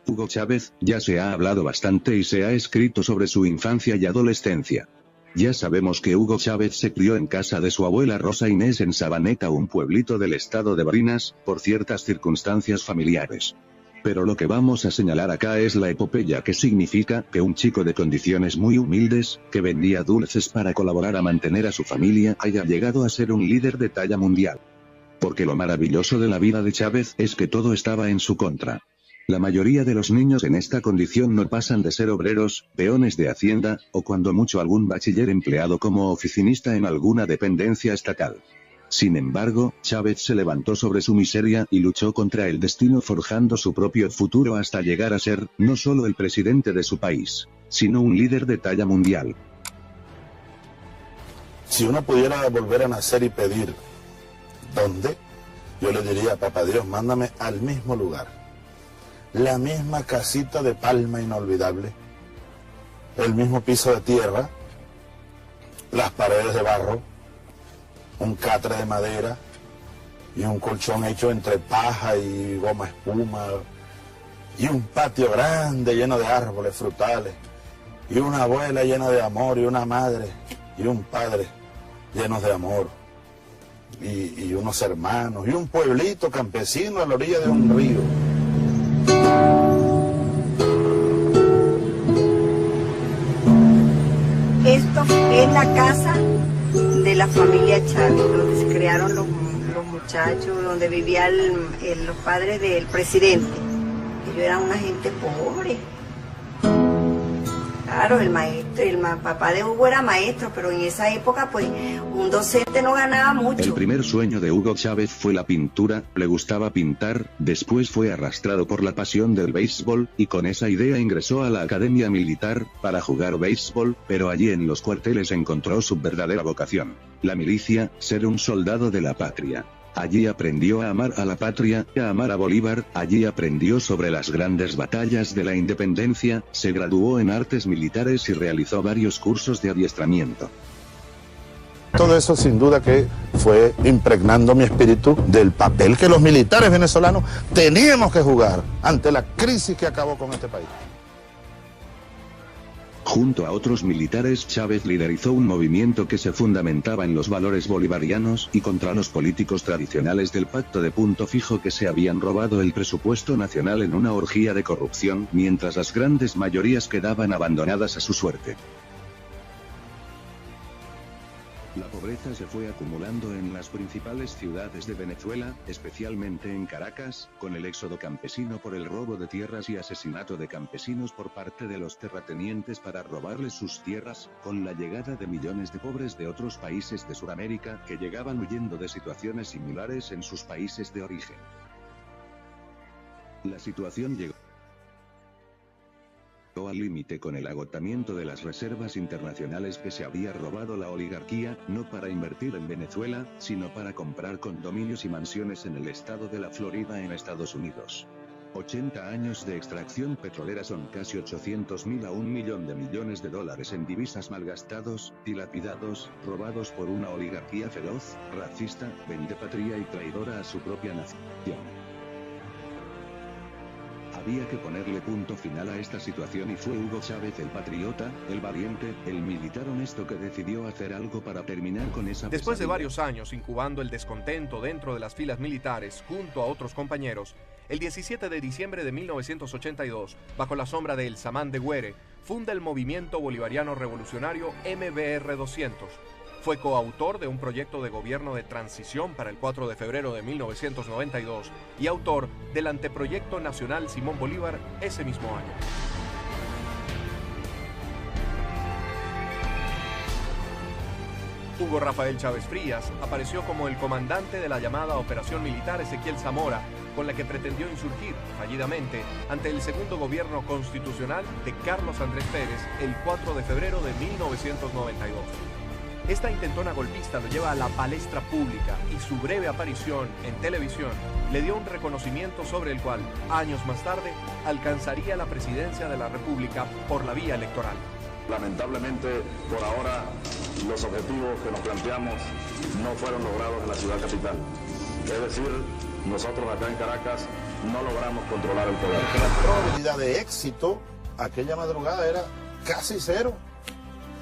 Hugo Chávez, ya se ha hablado bastante y se ha escrito sobre su infancia y adolescencia. Ya sabemos que Hugo Chávez se crió en casa de su abuela Rosa Inés en Sabaneta, un pueblito del estado de Barinas, por ciertas circunstancias familiares. Pero lo que vamos a señalar acá es la epopeya que significa que un chico de condiciones muy humildes, que vendía dulces para colaborar a mantener a su familia, haya llegado a ser un líder de talla mundial. Porque lo maravilloso de la vida de Chávez es que todo estaba en su contra. La mayoría de los niños en esta condición no pasan de ser obreros, peones de hacienda, o cuando mucho algún bachiller empleado como oficinista en alguna dependencia estatal. Sin embargo, Chávez se levantó sobre su miseria y luchó contra el destino forjando su propio futuro hasta llegar a ser, no solo el presidente de su país, sino un líder de talla mundial. Si uno pudiera volver a nacer y pedir, ¿dónde? Yo le diría, papá Dios, mándame al mismo lugar. La misma casita de palma inolvidable, el mismo piso de tierra, las paredes de barro, un catre de madera y un colchón hecho entre paja y goma espuma, y un patio grande lleno de árboles frutales, y una abuela llena de amor, y una madre y un padre llenos de amor, y unos hermanos, y un pueblito campesino a la orilla de un río. Esto es la casa de la familia Chávez, donde se crearon los muchachos, donde vivían los padres del presidente. Ellos eran una gente pobre. Claro, el papá de Hugo era maestro, pero en esa época pues un docente no ganaba mucho. El primer sueño de Hugo Chávez fue la pintura, le gustaba pintar, después fue arrastrado por la pasión del béisbol, y con esa idea ingresó a la academia militar, para jugar béisbol, pero allí en los cuarteles encontró su verdadera vocación, la milicia, ser un soldado de la patria. Allí aprendió a amar a la patria, a amar a Bolívar, allí aprendió sobre las grandes batallas de la independencia, se graduó en artes militares y realizó varios cursos de adiestramiento. Todo eso sin duda que fue impregnando mi espíritu del papel que los militares venezolanos teníamos que jugar ante la crisis que acabó con este país. Junto a otros militares, Chávez liderizó un movimiento que se fundamentaba en los valores bolivarianos y contra los políticos tradicionales del pacto de punto fijo que se habían robado el presupuesto nacional en una orgía de corrupción, mientras las grandes mayorías quedaban abandonadas a su suerte. La pobreza se fue acumulando en las principales ciudades de Venezuela, especialmente en Caracas, con el éxodo campesino por el robo de tierras y asesinato de campesinos por parte de los terratenientes para robarles sus tierras, con la llegada de millones de pobres de otros países de Sudamérica que llegaban huyendo de situaciones similares en sus países de origen. La situación llegó al límite con el agotamiento de las reservas internacionales que se había robado la oligarquía, no para invertir en Venezuela, sino para comprar condominios y mansiones en el estado de la Florida en Estados Unidos. 80 años de extracción petrolera son casi 800.000 a 1 millón de millones de dólares en divisas malgastados, dilapidados, robados por una oligarquía feroz, racista, vendepatria y traidora a su propia nación. Había que ponerle punto final a esta situación y fue Hugo Chávez el patriota, el valiente, el militar honesto que decidió hacer algo para terminar con esa pesadilla. Después de varios años incubando el descontento dentro de las filas militares junto a otros compañeros, el 17 de diciembre de 1982, bajo la sombra de El Samán de Güere, funda el Movimiento Bolivariano Revolucionario MBR 200. Fue coautor de un proyecto de gobierno de transición para el 4 de febrero de 1992 y autor del anteproyecto nacional Simón Bolívar ese mismo año. Hugo Rafael Chávez Frías apareció como el comandante de la llamada Operación Militar Ezequiel Zamora, con la que pretendió insurgir, fallidamente, ante el segundo gobierno constitucional de Carlos Andrés Pérez el 4 de febrero de 1992. Esta intentona golpista lo lleva a la palestra pública y su breve aparición en televisión le dio un reconocimiento sobre el cual, años más tarde, alcanzaría la presidencia de la República por la vía electoral. Lamentablemente, por ahora, los objetivos que nos planteamos no fueron logrados en la ciudad capital. Es decir, nosotros acá en Caracas no logramos controlar el poder. La probabilidad de éxito aquella madrugada era casi cero.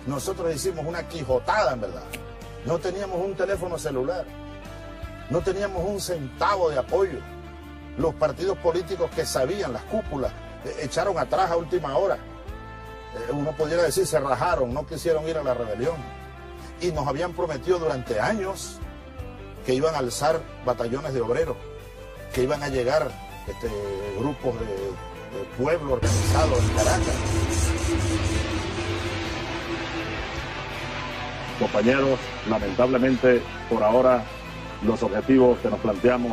Nosotros hicimos una quijotada, en verdad. No teníamos un teléfono celular, no teníamos un centavo de apoyo. Los partidos políticos que sabían, las cúpulas, echaron atrás a última hora. Uno pudiera decir, se rajaron, no quisieron ir a la rebelión. Y nos habían prometido durante años que iban a alzar batallones de obreros, que iban a llegar grupos de pueblo organizados en Caracas. Compañeros, lamentablemente por ahora los objetivos que nos planteamos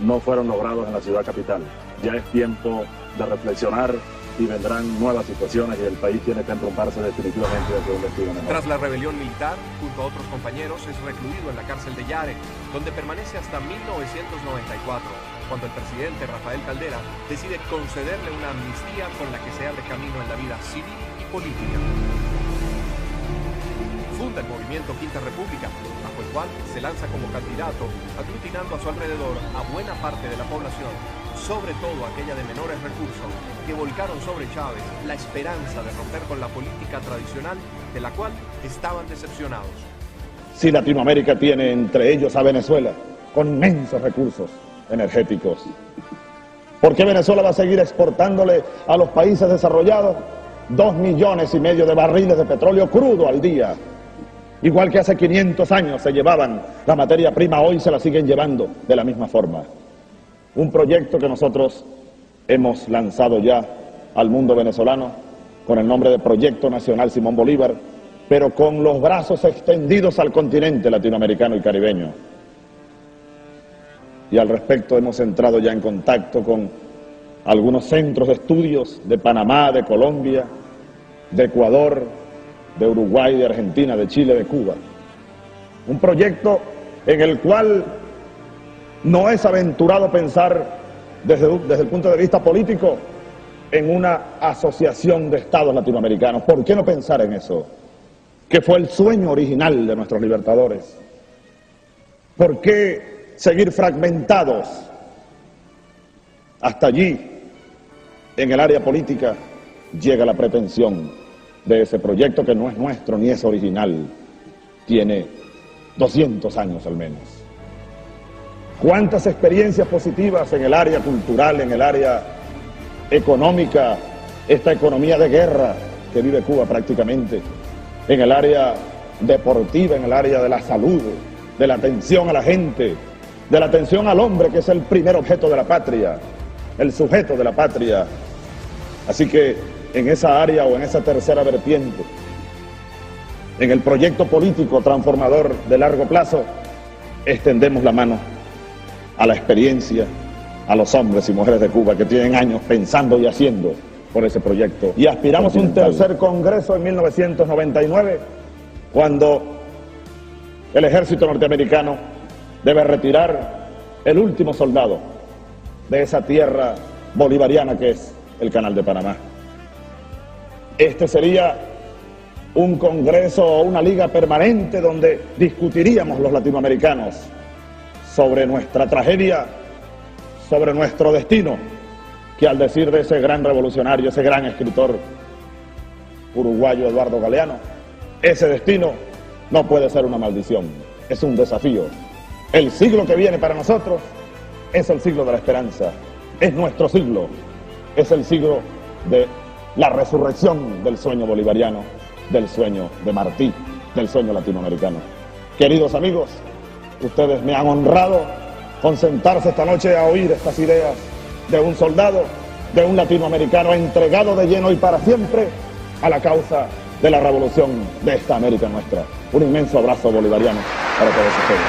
no fueron logrados en la ciudad capital. Ya es tiempo de reflexionar y vendrán nuevas situaciones y el país tiene que enrumbarse definitivamente hacia un destino mejor. Tras la rebelión militar, junto a otros compañeros, es recluido en la cárcel de Yare, donde permanece hasta 1994, cuando el presidente Rafael Caldera decide concederle una amnistía con la que se abre camino en la vida civil y política. Funda el movimiento Quinta República, bajo el cual se lanza como candidato, aglutinando a su alrededor a buena parte de la población, sobre todo aquella de menores recursos, que volcaron sobre Chávez la esperanza de romper con la política tradicional de la cual estaban decepcionados. Si Latinoamérica tiene entre ellos a Venezuela, con inmensos recursos energéticos, ¿por qué Venezuela va a seguir exportándole a los países desarrollados 2,5 millones de barriles de petróleo crudo al día? Igual que hace 500 años se llevaban la materia prima, hoy se la siguen llevando de la misma forma. Un proyecto que nosotros hemos lanzado ya al mundo venezolano con el nombre de Proyecto Nacional Simón Bolívar, pero con los brazos extendidos al continente latinoamericano y caribeño. Y al respecto hemos entrado ya en contacto con algunos centros de estudios de Panamá, de Colombia, de Ecuador, de Uruguay, de Argentina, de Chile, de Cuba. Un proyecto en el cual no es aventurado pensar desde el punto de vista político en una asociación de estados latinoamericanos. ¿Por qué no pensar en eso? Que fue el sueño original de nuestros libertadores. ¿Por qué seguir fragmentados? Hasta allí, en el área política, llega la pretensión de ese proyecto que no es nuestro ni es original. Tiene 200 años al menos. ¿Cuántas experiencias positivas en el área cultural, en el área económica, esta economía de guerra que vive Cuba prácticamente, en el área deportiva, en el área de la salud, de la atención a la gente, de la atención al hombre, que es el primer objeto de la patria, el sujeto de la patria? Así que en esa área o en esa tercera vertiente, en el proyecto político transformador de largo plazo, extendemos la mano a la experiencia, a los hombres y mujeres de Cuba que tienen años pensando y haciendo por ese proyecto. Y aspiramos a un tercer congreso en 1999, cuando el ejército norteamericano debe retirar el último soldado de esa tierra bolivariana que es el Canal de Panamá. Este sería un congreso o una liga permanente donde discutiríamos los latinoamericanos sobre nuestra tragedia, sobre nuestro destino, que al decir de ese gran revolucionario, ese gran escritor uruguayo Eduardo Galeano, ese destino no puede ser una maldición, es un desafío. El siglo que viene para nosotros es el siglo de la esperanza, es nuestro siglo, es el siglo de la resurrección del sueño bolivariano, del sueño de Martí, del sueño latinoamericano. Queridos amigos, ustedes me han honrado con sentarse esta noche a oír estas ideas de un soldado, de un latinoamericano entregado de lleno y para siempre a la causa de la revolución de esta América nuestra. Un inmenso abrazo bolivariano para todos ustedes.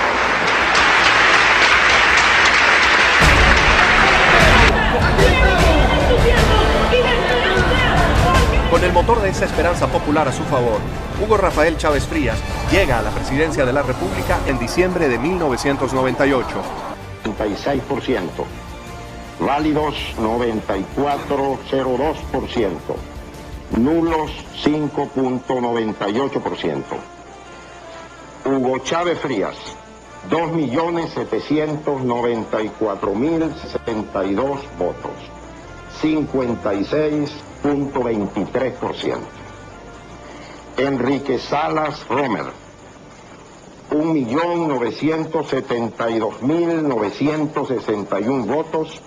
Con el motor de esa esperanza popular a su favor, Hugo Rafael Chávez Frías llega a la presidencia de la República en diciembre de 1998. 36%, válidos 94,02%, nulos 5,98%. Hugo Chávez Frías, 2.794.062 votos, 56.23%. Enrique Salas Romer, 1.972.961 votos,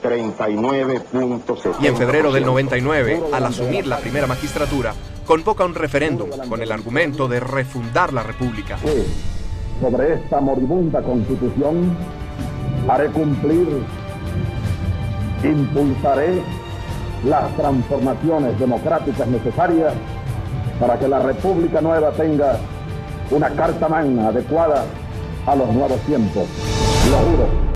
39.70%. Y en febrero del 99, al asumir la primera magistratura, convoca un referéndum con el argumento de refundar la República. Sobre esta moribunda Constitución haré cumplir, impulsaré las transformaciones democráticas necesarias para que la República Nueva tenga una carta magna adecuada a los nuevos tiempos. Lo juro.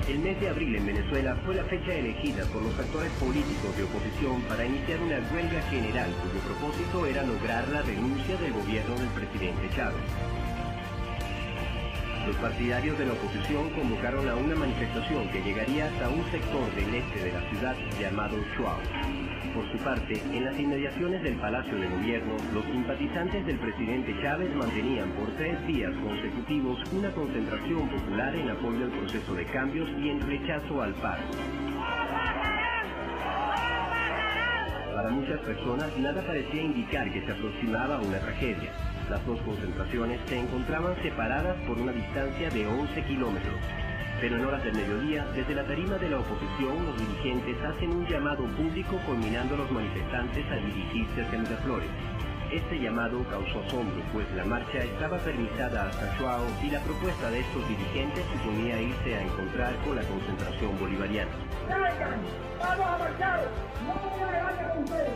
El mes de abril en Venezuela fue la fecha elegida por los actores políticos de oposición para iniciar una huelga general cuyo propósito era lograr la renuncia del gobierno del presidente Chávez. Los partidarios de la oposición convocaron a una manifestación que llegaría hasta un sector del este de la ciudad llamado Chuao. Por su parte, en las inmediaciones del Palacio de Gobierno, los simpatizantes del presidente Chávez mantenían por 3 días consecutivos una concentración popular en apoyo al proceso de cambios y en rechazo al paro. Para muchas personas, nada parecía indicar que se aproximaba una tragedia. Las dos concentraciones se encontraban separadas por una distancia de 11 kilómetros. Pero en horas del mediodía, desde la tarima de la oposición, los dirigentes hacen un llamado público conminando a los manifestantes a dirigirse hacia Miraflores. Este llamado causó asombro, pues la marcha estaba permisada hasta Chuao y la propuesta de estos dirigentes suponía irse a encontrar con la concentración bolivariana. ¡Salgan! ¡Vamos a marchar! ¡No voy a dejar con ustedes!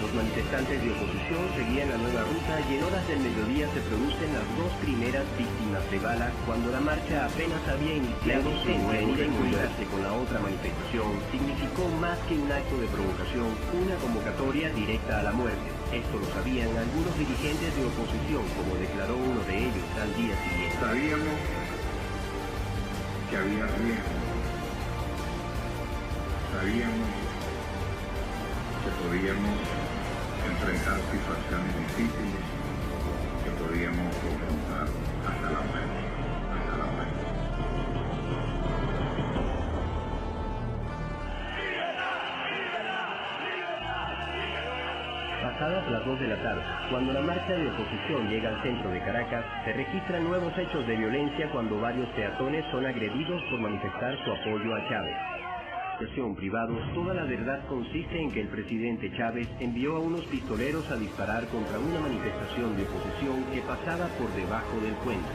Los manifestantes de oposición seguían la nueva ruta y en horas del mediodía se producen las 2 primeras víctimas de bala cuando la marcha apenas había iniciado. Su nueva encontrarse con la otra manifestación significó más que un acto de provocación, una convocatoria directa a la muerte. Esto lo sabían algunos dirigentes de oposición, como declaró uno de ellos al día siguiente. Sabíamos que había riesgo. Sabíamos que podíamos enfrentar situaciones difíciles, que podíamos confrontar hasta la muerte, Pasadas las 2 de la tarde, cuando la marcha de oposición llega al centro de Caracas, se registran nuevos hechos de violencia cuando varios peatones son agredidos por manifestar su apoyo a Chávez. Privados, toda la verdad consiste en que el presidente Chávez envió a unos pistoleros a disparar contra una manifestación de oposición que pasaba por debajo del puente.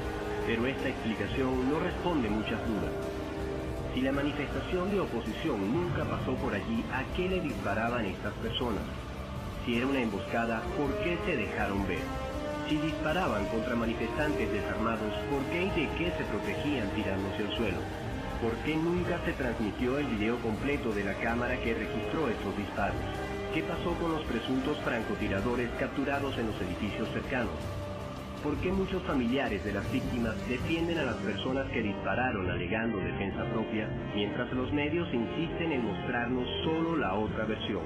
Pero esta explicación no responde muchas dudas. Si la manifestación de oposición nunca pasó por allí, ¿a qué le disparaban estas personas? Si era una emboscada, ¿por qué se dejaron ver? Si disparaban contra manifestantes desarmados, ¿por qué y de qué se protegían tirándose al suelo? ¿Por qué nunca se transmitió el video completo de la cámara que registró estos disparos? ¿Qué pasó con los presuntos francotiradores capturados en los edificios cercanos? ¿Por qué muchos familiares de las víctimas defienden a las personas que dispararon alegando defensa propia, mientras los medios insisten en mostrarnos solo la otra versión?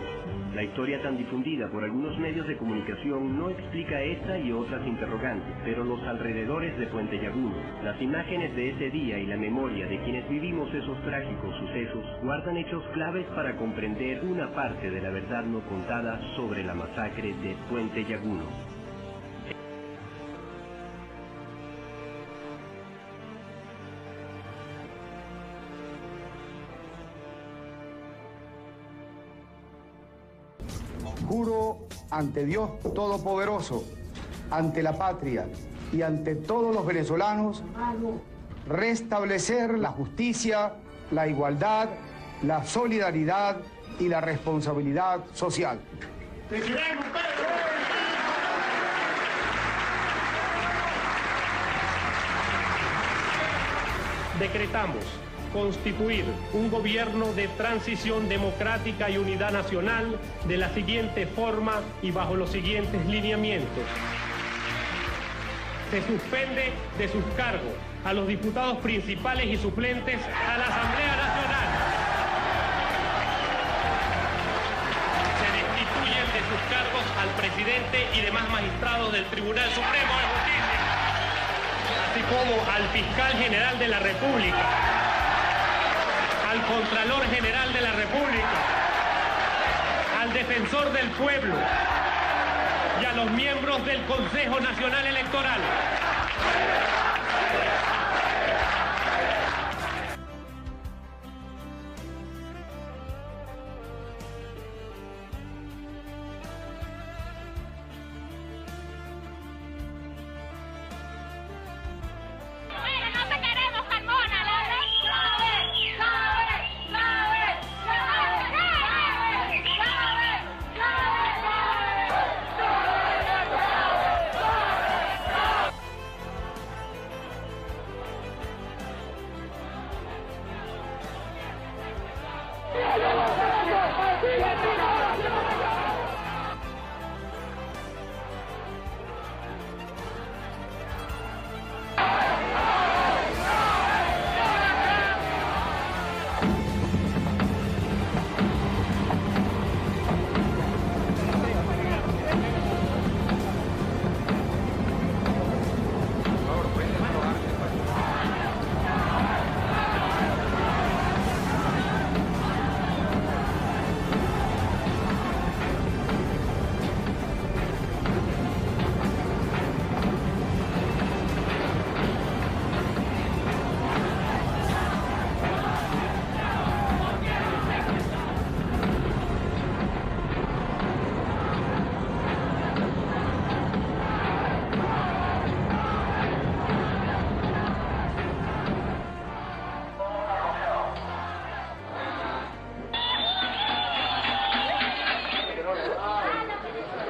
La historia tan difundida por algunos medios de comunicación no explica esta y otras interrogantes, pero los alrededores de Puente Llaguno, las imágenes de ese día y la memoria de quienes vivimos esos trágicos sucesos guardan hechos claves para comprender una parte de la verdad no contada sobre la masacre de Puente Llaguno. Juro ante Dios Todopoderoso, ante la patria y ante todos los venezolanos, restablecer la justicia, la igualdad, la solidaridad y la responsabilidad social. Decretamos constituir un gobierno de transición democrática y unidad nacional de la siguiente forma y bajo los siguientes lineamientos. Se suspende de sus cargos a los diputados principales y suplentes a la Asamblea Nacional. Se destituyen de sus cargos al presidente y demás magistrados del Tribunal Supremo de Justicia, así como al fiscal general de la República, al Contralor General de la República, al Defensor del Pueblo y a los miembros del Consejo Nacional Electoral.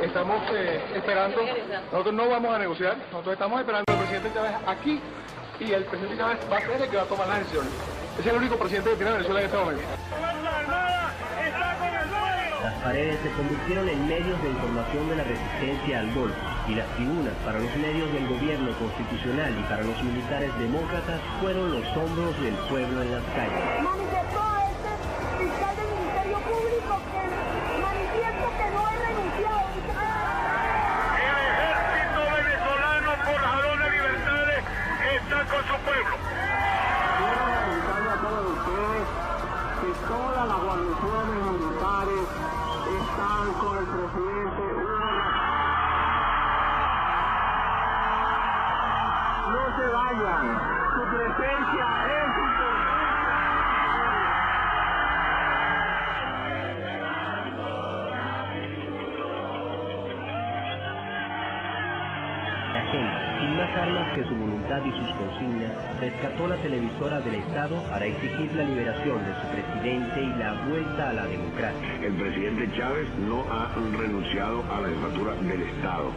Estamos esperando, nosotros no vamos a negociar, nosotros estamos esperando al presidente Chávez aquí y el presidente Chávez va a ser el que va a tomar las decisiones. Es el único presidente que tiene Venezuela en este momento. Las paredes se convirtieron en medios de información de la resistencia al golpe y las tribunas para los medios del gobierno constitucional y para los militares demócratas fueron los hombros del pueblo en las calles. Manifestó a este fiscal del Ministerio Público que manifiesto que no ha renunciado. El ejército venezolano forjador de libertades está con su pueblo. Quiero preguntarle a todos ustedes que todas las guarniciones militares están con el presidente Hugo. No se vayan, su presencia es importante. La gente, sin más armas que su voluntad y sus consignas, rescató la televisora del Estado para exigir la liberación de su presidente y la vuelta a la democracia. El presidente Chávez no ha renunciado a la jefatura del Estado.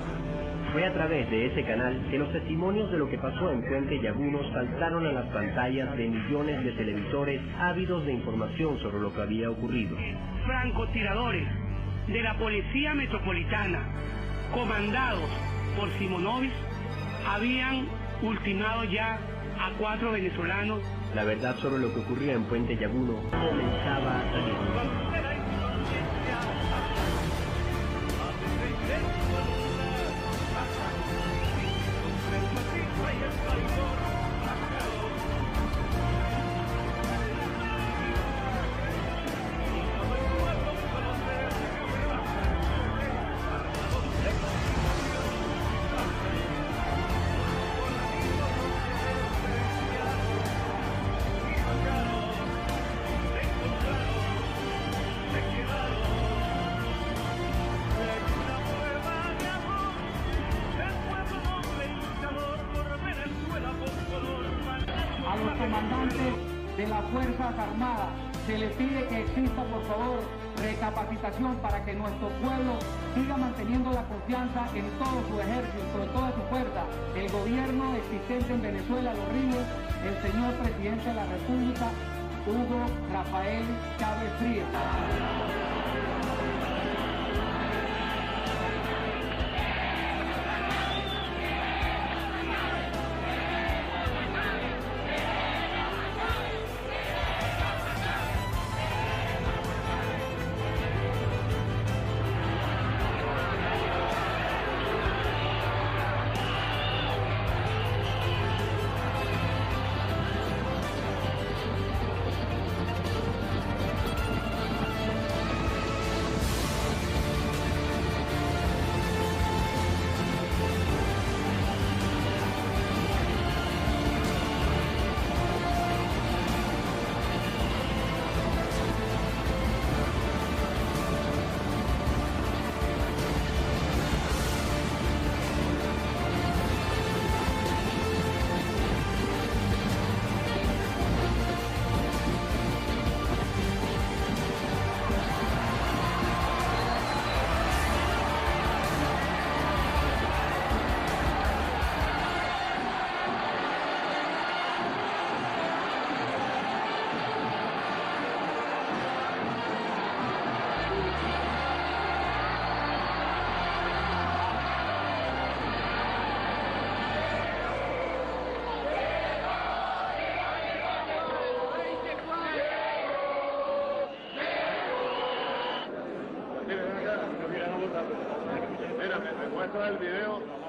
Fue a través de ese canal que los testimonios de lo que pasó en Puente Llaguno saltaron a las pantallas de millones de televisores ávidos de información sobre lo que había ocurrido. Francotiradores de la Policía Metropolitana, comandados por Simonovic, habían ultimado ya a 4 venezolanos. La verdad sobre lo que ocurría en Puente Llaguno comenzaba a salir. a los comandantes de las Fuerzas Armadas se les pide que exista, por favor, recapacitación para que nuestro pueblo siga manteniendo la confianza en todo su ejército, en toda su fuerza. El gobierno existente en Venezuela lo rige el señor presidente de la República, Hugo Rafael Chávez Frías.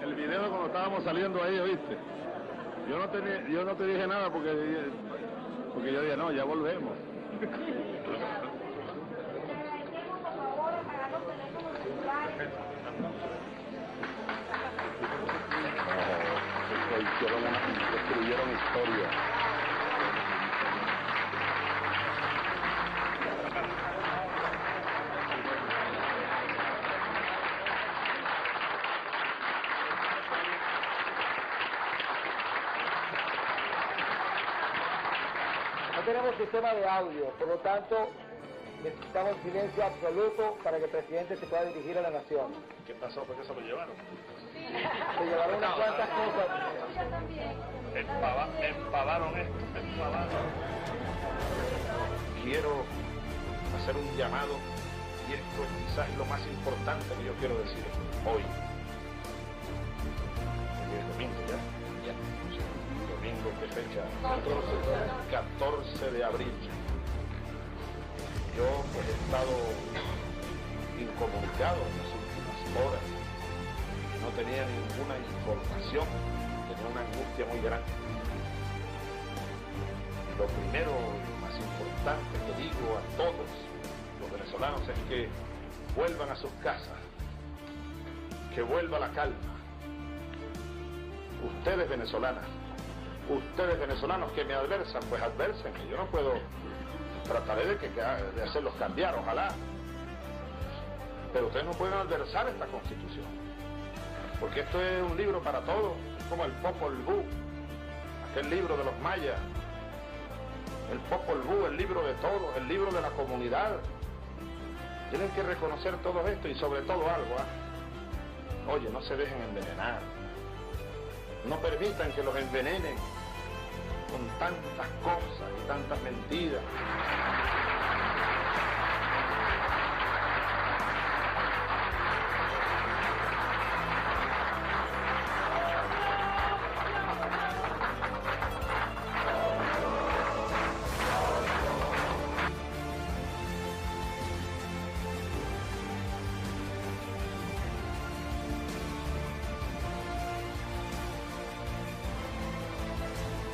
El video cuando estábamos saliendo ahí, ¿oíste? Yo no te dije nada porque yo dije, no, ya volvemos. Escribieron historia. No tenemos sistema de audio, por lo tanto necesitamos silencio absoluto para que el presidente se pueda dirigir a la nación. ¿Qué pasó? ¿Por qué se lo llevaron? Se llevaron unas cuantas cosas. Empavaron esto, empavaron. Quiero hacer un llamado, y esto es quizás lo más importante que yo quiero decir hoy. Porque es domingo ya. Domingo, ¿qué fecha? 14 de abril. Yo pues he estado incomunicado en las últimas horas. No tenía ninguna información, tenía una angustia muy grande. Lo primero y más importante que digo a todos los venezolanos es que vuelvan a sus casas, que vuelva la calma. Ustedes venezolanos que me adversan, pues advérsenme. Yo no puedo, trataré de hacerlos cambiar, ojalá. Pero ustedes no pueden adversar esta Constitución. Porque esto es un libro para todos, es como el Popol Vuh, aquel libro de los mayas. El Popol Vuh, el libro de todos, el libro de la comunidad. Tienen que reconocer todo esto y sobre todo algo. Oye, no se dejen envenenar. No permitan que los envenenen con tantas cosas y tantas mentiras.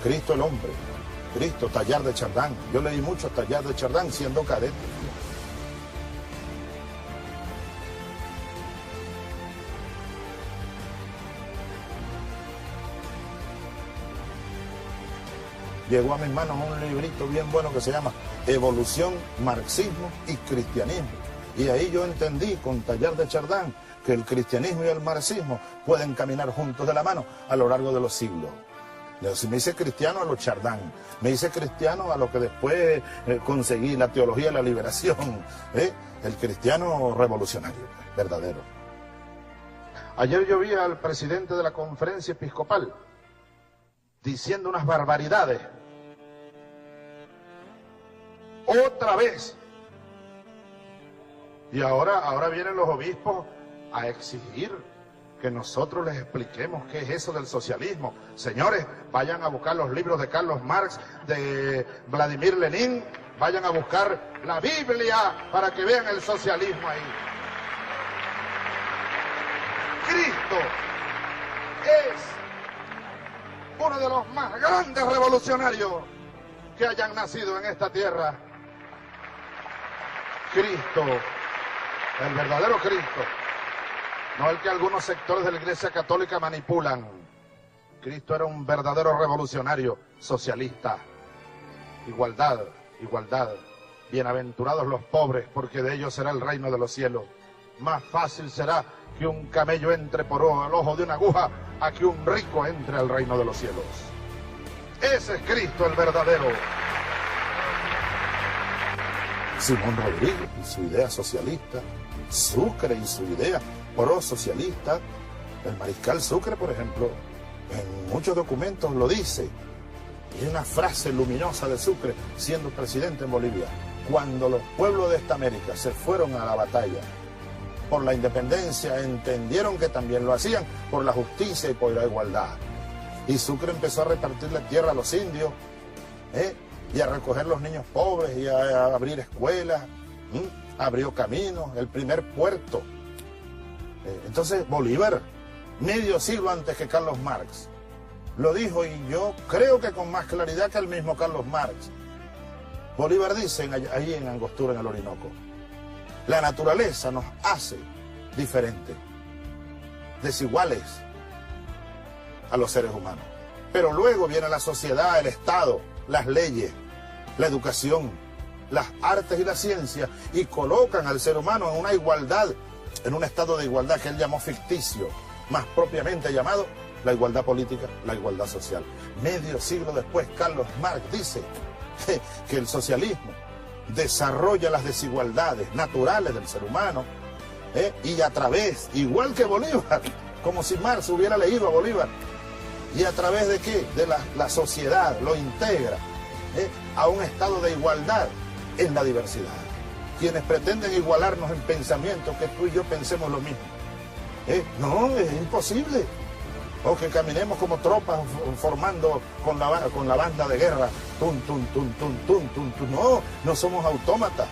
Cristo el hombre, Cristo, Tallar de Chardán. Yo leí mucho Tallar de Chardán siendo cadete. Llegó a mis manos un librito bien bueno que se llama Evolución, Marxismo y Cristianismo. Y ahí yo entendí con Tallar de Chardán que el cristianismo y el marxismo pueden caminar juntos de la mano a lo largo de los siglos. Si me hice cristiano a los Chardán, me hice cristiano a lo que después conseguí, la teología de la liberación, el cristiano revolucionario, verdadero. Ayer yo vi al presidente de la conferencia episcopal diciendo unas barbaridades. Otra vez. Y ahora vienen los obispos a exigir que nosotros les expliquemos qué es eso del socialismo. Señores, vayan a buscar los libros de Carlos Marx, de Vladimir Lenin, vayan a buscar la Biblia para que vean el socialismo ahí. Cristo es uno de los más grandes revolucionarios que hayan nacido en esta tierra. Cristo, el verdadero Cristo. No el que algunos sectores de la Iglesia Católica manipulan. Cristo era un verdadero revolucionario socialista. Igualdad, igualdad. Bienaventurados los pobres, porque de ellos será el reino de los cielos. Más fácil será que un camello entre por el ojo de una aguja a que un rico entre al reino de los cielos. Ese es Cristo el verdadero. Simón Rodríguez y su idea socialista, Sucre y su idea pro-socialista, el mariscal Sucre, por ejemplo, en muchos documentos lo dice. Y una frase luminosa de Sucre, siendo presidente en Bolivia: cuando los pueblos de esta América se fueron a la batalla por la independencia, entendieron que también lo hacían por la justicia y por la igualdad. Y Sucre empezó a repartirle tierra a los indios, y a recoger los niños pobres, y a abrir escuelas, abrió caminos, el primer puerto. Entonces Bolívar, medio siglo antes que Carlos Marx, lo dijo, y yo creo que con más claridad que el mismo Carlos Marx. Bolívar dice ahí en Angostura, en el Orinoco: la naturaleza nos hace diferentes, desiguales a los seres humanos. Pero luego viene la sociedad, el Estado, las leyes, la educación, las artes y la ciencia, y colocan al ser humano en una igualdad, en un estado de igualdad que él llamó ficticio, más propiamente llamado la igualdad política, la igualdad social. Medio siglo después, Carlos Marx dice que el socialismo desarrolla las desigualdades naturales del ser humano, y a través, igual que Bolívar, como si Marx hubiera leído a Bolívar, y a través de qué, de la sociedad, lo integra a un estado de igualdad en la diversidad. Quienes pretenden igualarnos en pensamiento, que tú y yo pensemos lo mismo, no, es imposible. O que caminemos como tropas formando con la banda de guerra, tun, tun, tun, tun, tun, tun, tun. No, no somos autómatas,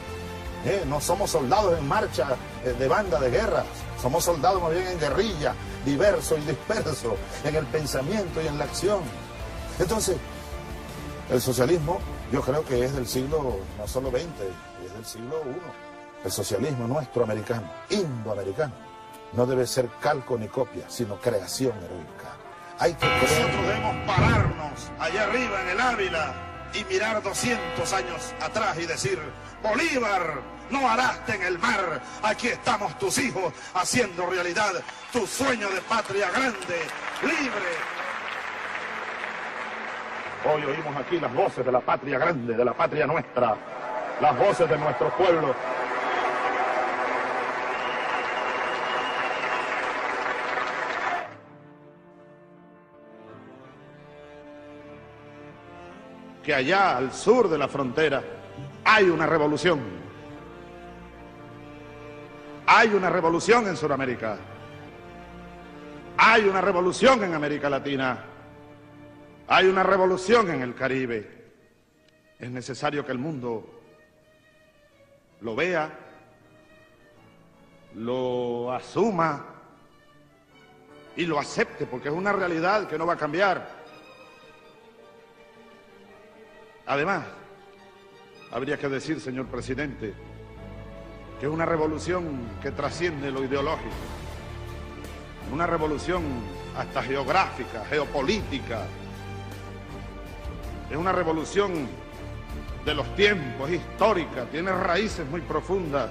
no somos soldados en marcha de banda de guerra, somos soldados más bien en guerrilla, diversos y dispersos en el pensamiento y en la acción. Entonces, el socialismo yo creo que es del siglo no solo XX, es del siglo I. El socialismo nuestro americano, indoamericano, no debe ser calco ni copia, sino creación heroica. Hay que nosotros debemos pararnos allá arriba en el Ávila y mirar 200 años atrás y decir: Bolívar, no araste en el mar, aquí estamos tus hijos haciendo realidad tu sueño de patria grande, libre. Hoy oímos aquí las voces de la patria grande, de la patria nuestra, las voces de nuestro pueblo. Que allá al sur de la frontera hay una revolución. Hay una revolución en Sudamérica. Hay una revolución en América Latina. Hay una revolución en el Caribe. Es necesario que el mundo lo vea, lo asuma y lo acepte, porque es una realidad que no va a cambiar. Además, habría que decir, señor presidente, que es una revolución que trasciende lo ideológico, una revolución hasta geográfica, geopolítica, es una revolución de los tiempos, histórica, tiene raíces muy profundas,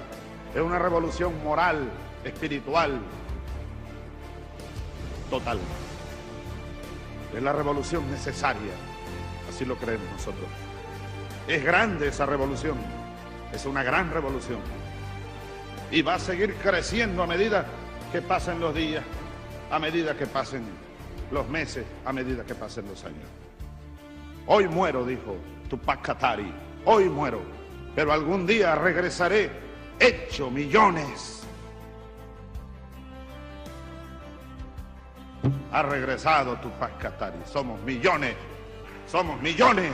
es una revolución moral, espiritual, total. Es la revolución necesaria, así lo creemos nosotros. Es grande esa revolución, es una gran revolución. Y va a seguir creciendo a medida que pasen los días, a medida que pasen los meses, a medida que pasen los años. Hoy muero, dijo Tupac Katari, hoy muero, pero algún día regresaré hecho millones. Ha regresado Tupac Katari, somos millones, somos millones.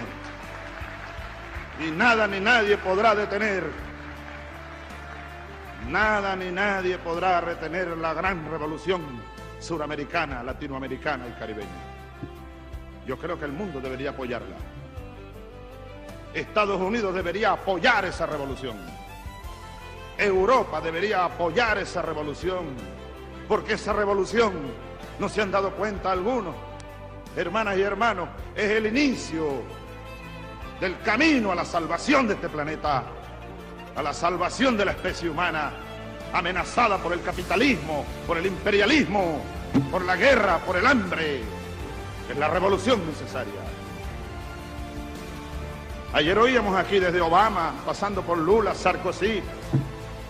Y nada ni nadie podrá detener, nada ni nadie podrá retener la gran revolución suramericana, latinoamericana y caribeña. Yo creo que el mundo debería apoyarla. Estados Unidos debería apoyar esa revolución. Europa debería apoyar esa revolución, porque esa revolución, no se han dado cuenta algunos, hermanas y hermanos, es el inicio del camino a la salvación de este planeta, a la salvación de la especie humana, amenazada por el capitalismo, por el imperialismo, por la guerra, por el hambre. Es la revolución necesaria. Ayer oíamos aquí desde Obama, pasando por Lula, Sarkozy,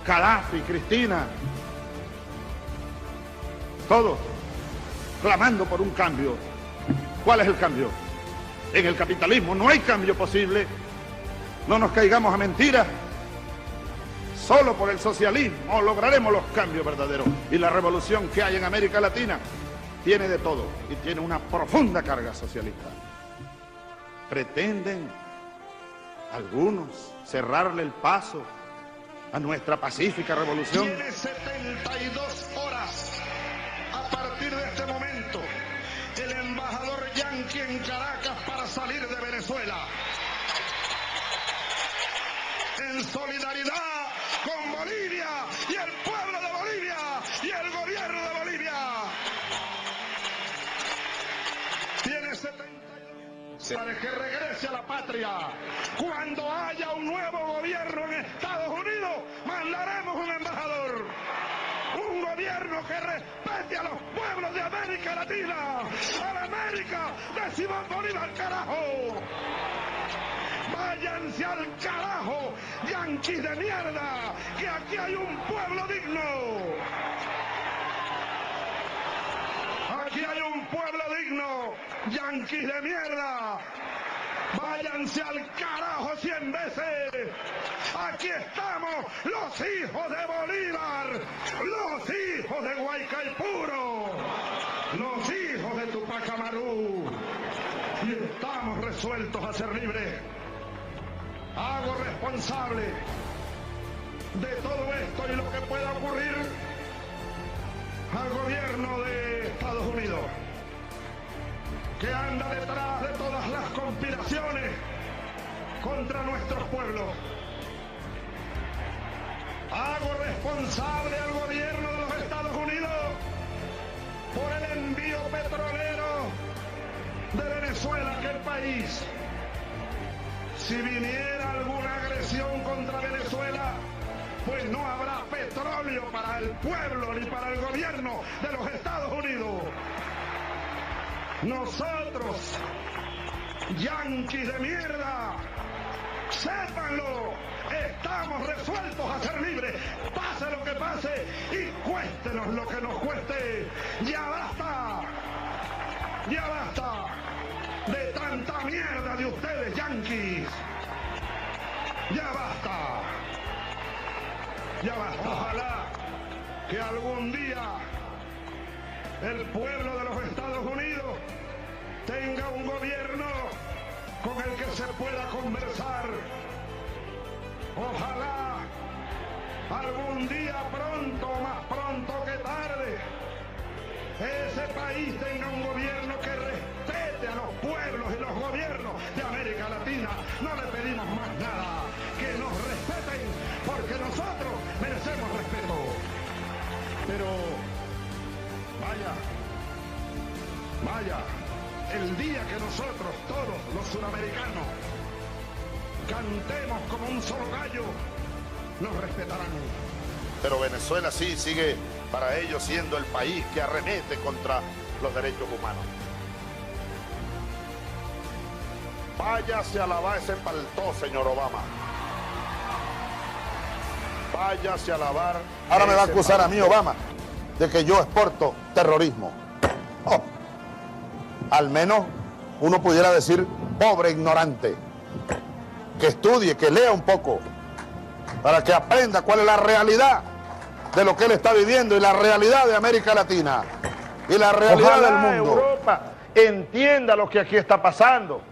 Gaddafi, Cristina, todos clamando por un cambio. ¿Cuál es el cambio? En el capitalismo no hay cambio posible. No nos caigamos a mentiras. Solo por el socialismo lograremos los cambios verdaderos. Y la revolución que hay en América Latina tiene de todo y tiene una profunda carga socialista. Pretenden algunos cerrarle el paso a nuestra pacífica revolución. Tiene 72 horas a partir de este momento el embajador yanqui en Caracas para salir de Venezuela. En solidaridad con Bolivia y el pueblo de Bolivia y el gobierno de Bolivia. Tiene 72 para que regrese a la patria. Cuando haya un nuevo gobierno en Estados Unidos, mandaremos un embajador. Un gobierno que respete a los pueblos de América Latina, a la América de Simón Bolívar, carajo. Váyanse al carajo, yanquis de mierda, que aquí hay un pueblo digno. Aquí hay un pueblo digno, yanquis de mierda. Váyanse al carajo 100 veces. Aquí estamos, los hijos de Bolívar, los hijos de Guaycaipuro, los hijos de Tupac Amaru. Y estamos resueltos a ser libres. Hago responsable de todo esto y lo que pueda ocurrir al gobierno de Estados Unidos, que anda detrás de todas las conspiraciones contra nuestros pueblos. Hago responsable al gobierno de los Estados Unidos por el envío petrolero de Venezuela a aquel país. Si viniera alguna agresión contra Venezuela, pues no habrá petróleo para el pueblo ni para el gobierno de los Estados Unidos. Nosotros, yanquis de mierda, sépanlo, estamos resueltos a ser libres, pase lo que pase y cuéstenos lo que nos cueste. Ya basta de tanta mierda de ustedes, yanquis. Ya basta. Ojalá que algún día el pueblo de los Estados Unidos tenga un gobierno con el que se pueda conversar. Ojalá algún día pronto, más pronto que tarde, ese país tenga un gobierno que respete a los pueblos y los gobiernos de América Latina. No le pedimos más nada, que nos respeten, porque nosotros merecemos respeto. Pero vaya, el día que nosotros, todos los suramericanos, cantemos como un solo gallo, nos respetarán. Pero Venezuela sí sigue para ellos siendo el país que arremete contra los derechos humanos. Váyase a lavar ese paltó, señor Obama. Váyase a lavar. Ahora me va a acusar a mí, Obama, de que yo exporto terrorismo. Oh. Al menos uno pudiera decir pobre ignorante. Que estudie, que lea un poco, para que aprenda cuál es la realidad de lo que él está viviendo y la realidad de América Latina y la realidad del mundo. Europa entienda lo que aquí está pasando.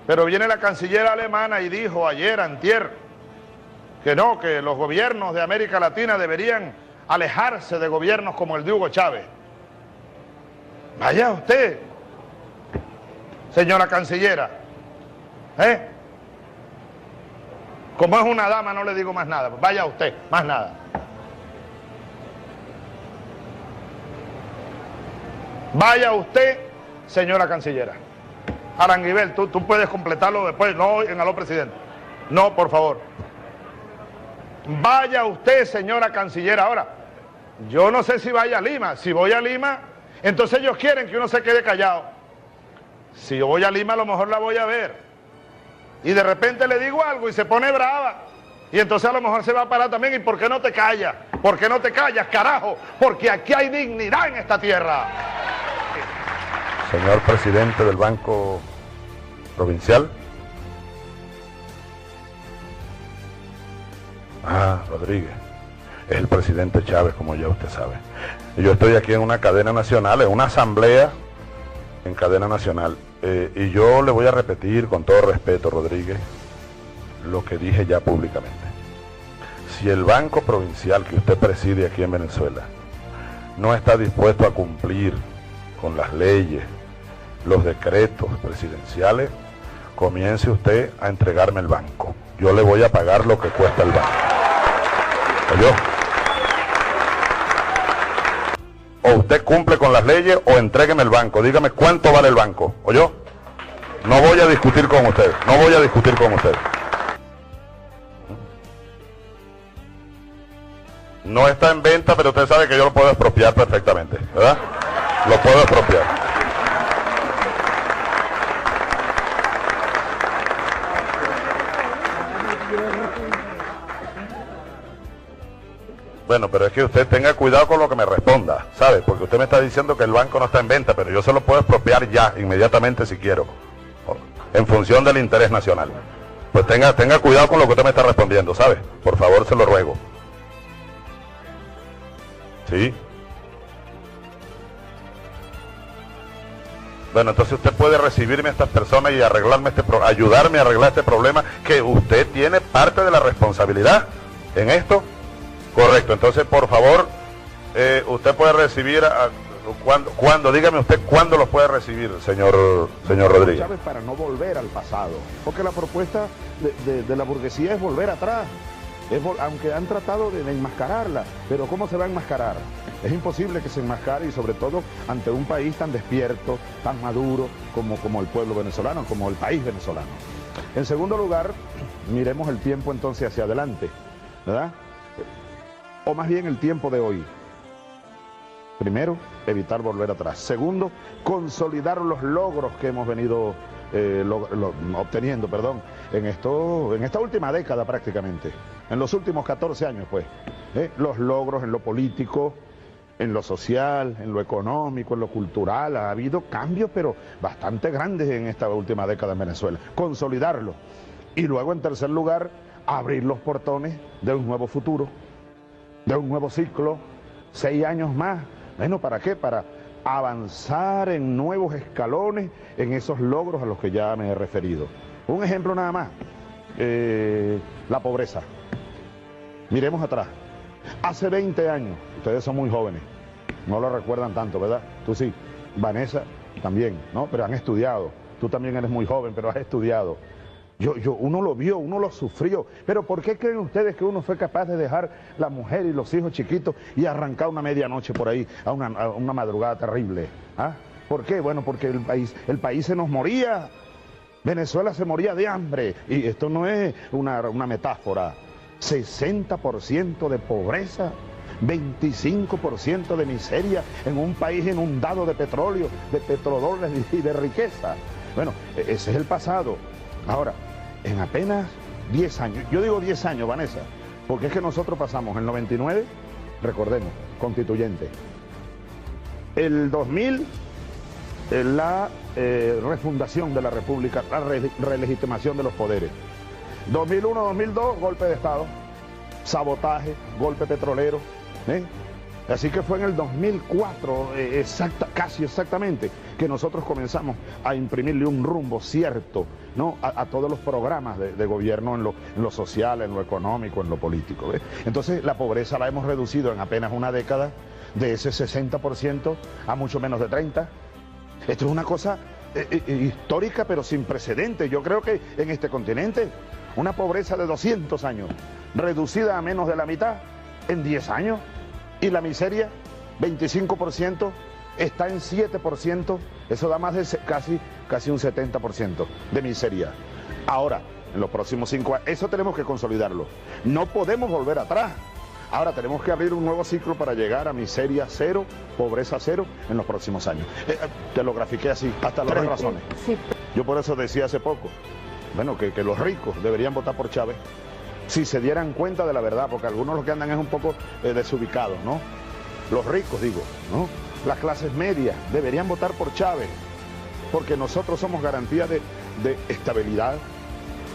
Pero viene la canciller alemana y dijo ayer, antier, que no, que los gobiernos de América Latina deberían alejarse de gobiernos como el de Hugo Chávez. Vaya usted, señora cancillera. Como es una dama, no le digo más nada. Vaya usted, más nada. Vaya usted, señora cancillera. Aranguibel, tú puedes completarlo después, no en aló presidente. No, por favor. Vaya usted, señora cancillera. Ahora, yo no sé si vaya a Lima. Si voy a Lima, entonces ellos quieren que uno se quede callado. Si yo voy a Lima, a lo mejor la voy a ver. Y de repente le digo algo y se pone brava. Y entonces a lo mejor se va a parar también. ¿Y por qué no te callas? ¿Por qué no te callas, carajo? Porque aquí hay dignidad en esta tierra. Señor presidente del Banco Provincial. Rodríguez. Es el presidente Chávez, como ya usted sabe. Yo estoy aquí en una cadena nacional, en una asamblea en cadena nacional. Y yo le voy a repetir con todo respeto, Rodríguez, lo que dije ya públicamente. Si el Banco Provincial que usted preside aquí en Venezuela no está dispuesto a cumplir con las leyes, los decretos presidenciales, comience usted a entregarme el banco. Yo le voy a pagar lo que cuesta el banco. ¿Oyó? O usted cumple con las leyes o entrégueme el banco. Dígame cuánto vale el banco. ¿Oyó? No voy a discutir con usted. No voy a discutir con usted. No está en venta, pero usted sabe que yo lo puedo expropiar perfectamente, ¿verdad? Lo puedo expropiar. Bueno, pero es que usted tenga cuidado con lo que me responda, ¿sabe? Porque usted me está diciendo que el banco no está en venta, pero yo se lo puedo expropiar ya, inmediatamente si quiero, en función del interés nacional. Pues tenga cuidado con lo que usted me está respondiendo, ¿sabe? Por favor, se lo ruego. ¿Sí? Bueno, entonces usted puede recibirme a estas personas y arreglarme ayudarme a arreglar este problema, que usted tiene parte de la responsabilidad en esto. Correcto, entonces por favor, usted puede recibir, ¿cuándo? Dígame usted cuándo los puede recibir, señor Rodríguez. Chávez, para no volver al pasado, porque la propuesta de la burguesía es volver atrás, aunque han tratado de enmascararla, pero ¿cómo se va a enmascarar? Es imposible que se enmascare, y sobre todo ante un país tan despierto, tan maduro como el pueblo venezolano, como el país venezolano. En segundo lugar, miremos el tiempo entonces hacia adelante, ¿verdad? O más bien el tiempo de hoy. Primero, evitar volver atrás. Segundo, consolidar los logros que hemos venido obteniendo, en esta última década prácticamente, en los últimos 14 años, pues. Los logros en lo político, en lo social, en lo económico, en lo cultural. Ha habido cambios, pero bastante grandes en esta última década en Venezuela. Consolidarlo. Y luego, en tercer lugar, abrir los portones de un nuevo futuro, de un nuevo ciclo, 6 años más. Bueno, ¿para qué? Para avanzar en nuevos escalones en esos logros a los que ya me he referido. Un ejemplo nada más, la pobreza. Miremos atrás. Hace 20 años, ustedes son muy jóvenes, no lo recuerdan tanto, ¿verdad? Tú sí, Vanessa también, ¿no? Pero han estudiado. Tú también eres muy joven, pero has estudiado. Uno lo vio, uno lo sufrió. Pero ¿por qué creen ustedes que uno fue capaz de dejar la mujer y los hijos chiquitos y arrancar una medianoche por ahí, a una madrugada terrible? ¿Ah? ¿Por qué? Bueno, porque el país se nos moría. Venezuela se moría de hambre. Y esto no es una metáfora. 60% de pobreza, 25% de miseria en un país inundado de petróleo, de petrodólares y de riqueza. Bueno, ese es el pasado. Ahora, en apenas 10 años, yo digo 10 años, Vanessa, porque es que nosotros pasamos el 99, recordemos, constituyente. El 2000, la refundación de la República, la relegitimación de los poderes. 2001, 2002, golpe de Estado, sabotaje, golpe petrolero. Así que fue en el 2004, casi exactamente, que nosotros comenzamos a imprimirle un rumbo cierto, ¿no?, a todos los programas de gobierno en lo social, en lo económico, en lo político. Entonces la pobreza la hemos reducido en apenas una década de ese 60% a mucho menos de 30%. Esto es una cosa histórica pero sin precedentes. Yo creo que en este continente una pobreza de 200 años reducida a menos de la mitad en 10 años. Y la miseria, 25%, está en 7%, eso da más de casi un 70% de miseria. Ahora, en los próximos 5 años, eso tenemos que consolidarlo. No podemos volver atrás. Ahora tenemos que abrir un nuevo ciclo para llegar a miseria cero, pobreza cero en los próximos años. Te lo grafiqué así, hasta las 3 razones. Sí. Yo por eso decía hace poco, bueno, que los ricos deberían votar por Chávez, si se dieran cuenta de la verdad, porque algunos lo que andan es un poco desubicados, ¿no? Los ricos, digo, ¿no? Las clases medias deberían votar por Chávez, porque nosotros somos garantía de estabilidad,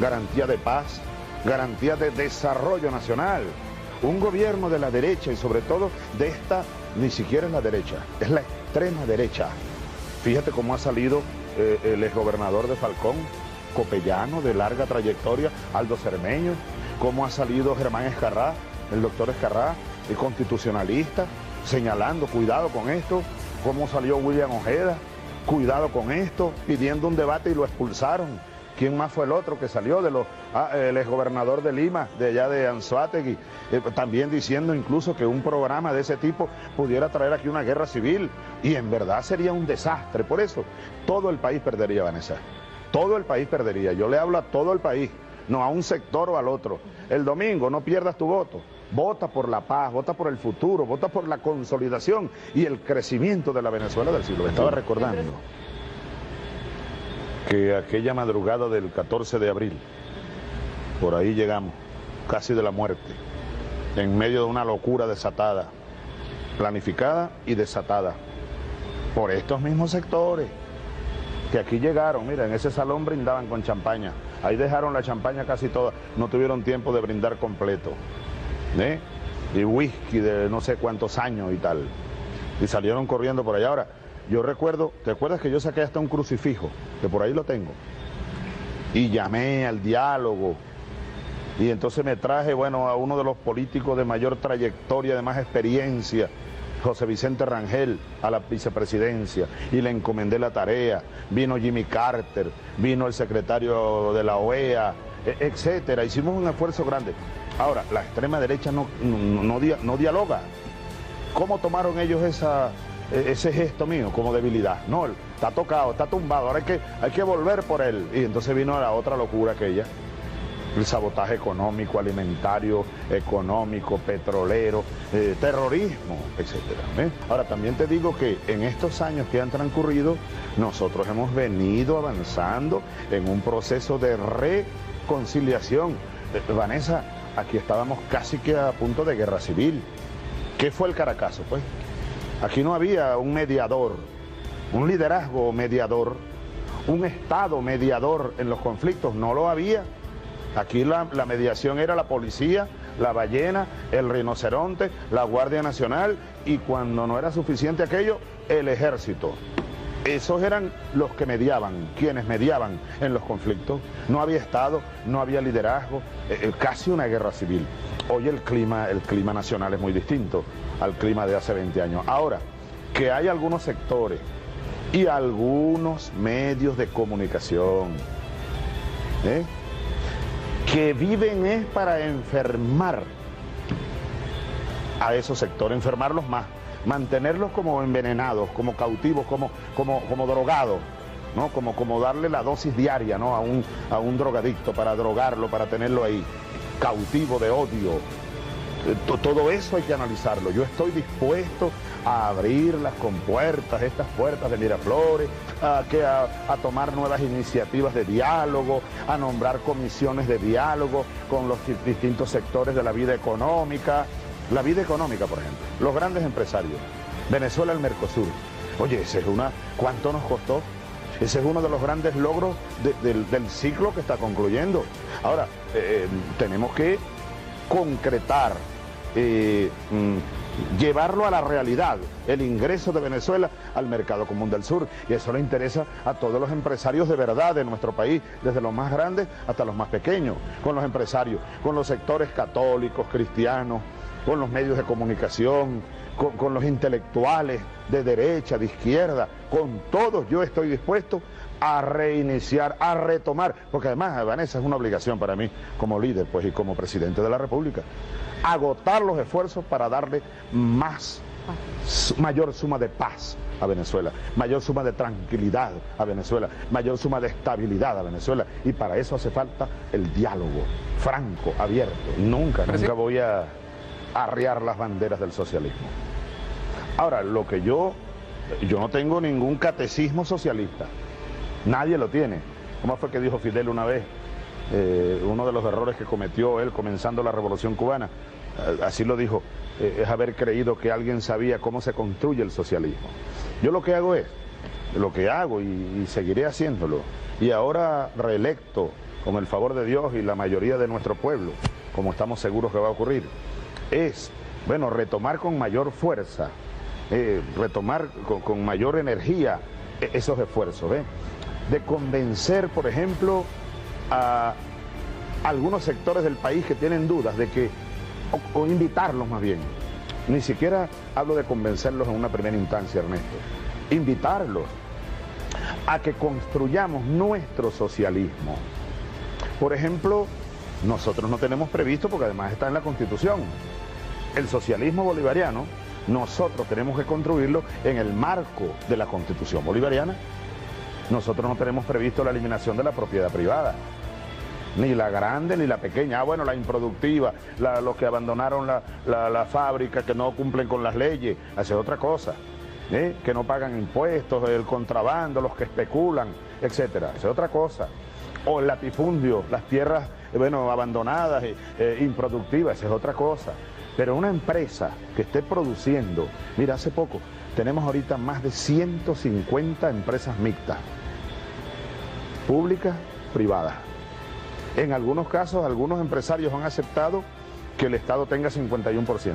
garantía de paz, garantía de desarrollo nacional. Un gobierno de la derecha y sobre todo de esta, ni siquiera es la derecha, es la extrema derecha. Fíjate cómo ha salido el exgobernador de Falcón, copellano, de larga trayectoria, Aldo Cermeño, cómo ha salido Germán Escarrá, el doctor Escarrá, el constitucionalista, señalando, cuidado con esto, cómo salió William Ojeda, cuidado con esto, pidiendo un debate y lo expulsaron. ¿Quién más fue el otro que salió? El exgobernador de Lima, de allá de Anzoátegui, también diciendo incluso que un programa de ese tipo pudiera traer aquí una guerra civil, y en verdad sería un desastre. Por eso, todo el país perdería, Vanessa, todo el país perdería. Yo le hablo a todo el país, no a un sector o al otro. El domingo no pierdas tu voto, vota por la paz, vota por el futuro, vota por la consolidación y el crecimiento de la Venezuela del siglo XX. Estaba recordando que aquella madrugada del 14 de abril, por ahí llegamos, casi de la muerte, en medio de una locura desatada, planificada y desatada, por estos mismos sectores, que aquí llegaron, mira, en ese salón brindaban con champaña, ahí dejaron la champaña casi toda, no tuvieron tiempo de brindar completo, y whisky de no sé cuántos años y tal, y salieron corriendo por allá. Ahora, yo recuerdo, ¿te acuerdas que yo saqué hasta un crucifijo? Que por ahí lo tengo. Y llamé al diálogo. Y entonces me traje, bueno, a uno de los políticos de mayor trayectoria, de más experiencia, José Vicente Rangel, a la vicepresidencia. Y le encomendé la tarea. Vino Jimmy Carter, vino el secretario de la OEA, etcétera. Hicimos un esfuerzo grande. Ahora, la extrema derecha no dialoga. ¿Cómo tomaron ellos ese gesto mío como debilidad? No, está tocado, está tumbado, ahora hay que volver por él. Y entonces vino la otra locura aquella, el sabotaje económico, alimentario, económico, petrolero, terrorismo, etcétera. Ahora también te digo que en estos años que han transcurrido, nosotros hemos venido avanzando en un proceso de reconciliación. Vanessa, aquí estábamos casi que a punto de guerra civil. ¿Qué fue el Caracazo, pues? Aquí no había un mediador, un liderazgo mediador, un Estado mediador en los conflictos, no lo había. Aquí la mediación era la policía, la ballena, el rinoceronte, la Guardia Nacional y cuando no era suficiente aquello, el ejército. Esos eran los que mediaban, quienes mediaban en los conflictos. No había Estado, no había liderazgo, casi una guerra civil. Hoy el clima nacional es muy distinto al clima de hace 20 años. Ahora, que hay algunos sectores y algunos medios de comunicación que viven es para enfermar a esos sectores, enfermarlos más, mantenerlos como envenenados, como cautivos, como drogados, ¿no? Como darle la dosis diaria, ¿no? a un drogadicto para drogarlo, para tenerlo ahí, cautivo de odio. Todo eso hay que analizarlo. Yo estoy dispuesto a abrir las compuertas, estas puertas de Miraflores, a tomar nuevas iniciativas de diálogo, a nombrar comisiones de diálogo con los distintos sectores de la vida económica. La vida económica, por ejemplo, los grandes empresarios, Venezuela, el Mercosur. Oye, ¿cuánto nos costó? Ese es uno de los grandes logros del ciclo que está concluyendo. Ahora, tenemos que concretar, llevarlo a la realidad, el ingreso de Venezuela al mercado común del sur, y eso le interesa a todos los empresarios de verdad de nuestro país, desde los más grandes hasta los más pequeños, con los empresarios, con los sectores católicos, cristianos, con los medios de comunicación, con los intelectuales de derecha, de izquierda, con todos yo estoy dispuesto a reiniciar, a retomar, porque además, Vanessa, es una obligación para mí como líder, pues, y como presidente de la República, agotar los esfuerzos para darle mayor suma de paz a Venezuela, mayor suma de tranquilidad a Venezuela, mayor suma de estabilidad a Venezuela, y para eso hace falta el diálogo franco, abierto. Nunca voy a arriar las banderas del socialismo. Ahora, yo no tengo ningún catecismo socialista, nadie lo tiene. ¿Cómo fue que dijo Fidel una vez? Uno de los errores que cometió él comenzando la Revolución Cubana, así lo dijo, es haber creído que alguien sabía cómo se construye el socialismo. Yo lo que hago y seguiré haciéndolo, y ahora reelecto con el favor de Dios y la mayoría de nuestro pueblo, como estamos seguros que va a ocurrir, es, retomar con mayor fuerza, retomar con mayor energía esos esfuerzos, de convencer, por ejemplo, a algunos sectores del país que tienen dudas de que, o invitarlos más bien, ni siquiera hablo de convencerlos en una primera instancia, Ernesto, invitarlos a que construyamos nuestro socialismo. Por ejemplo, nosotros no tenemos previsto, porque además está en la Constitución, el socialismo bolivariano. Nosotros tenemos que construirlo en el marco de la Constitución bolivariana. Nosotros no tenemos previsto la eliminación de la propiedad privada, ni la grande ni la pequeña. La improductiva, los que abandonaron la fábrica, que no cumplen con las leyes, esa es otra cosa, que no pagan impuestos, el contrabando, los que especulan, etcétera, esa es otra cosa. O el latifundio, las tierras abandonadas, improductivas, esa es otra cosa. Pero una empresa que esté produciendo, mira, hace poco tenemos ahorita más de 150 empresas mixtas, públicas, privadas. En algunos casos, algunos empresarios han aceptado que el Estado tenga 51%.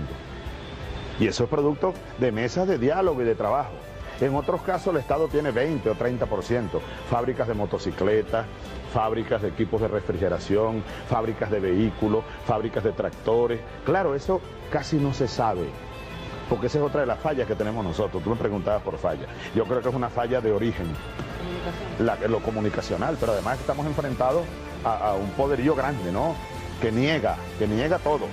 Y eso es producto de mesas de diálogo y de trabajo. En otros casos el Estado tiene 20 o 30%. Fábricas de motocicletas, fábricas de equipos de refrigeración, fábricas de vehículos, fábricas de tractores. Claro, eso casi no se sabe, porque esa es otra de las fallas que tenemos nosotros. Tú me preguntabas por falla. Yo creo que es una falla de origen, lo comunicacional, pero además estamos enfrentados a un poderío grande, ¿no? Que niega todo.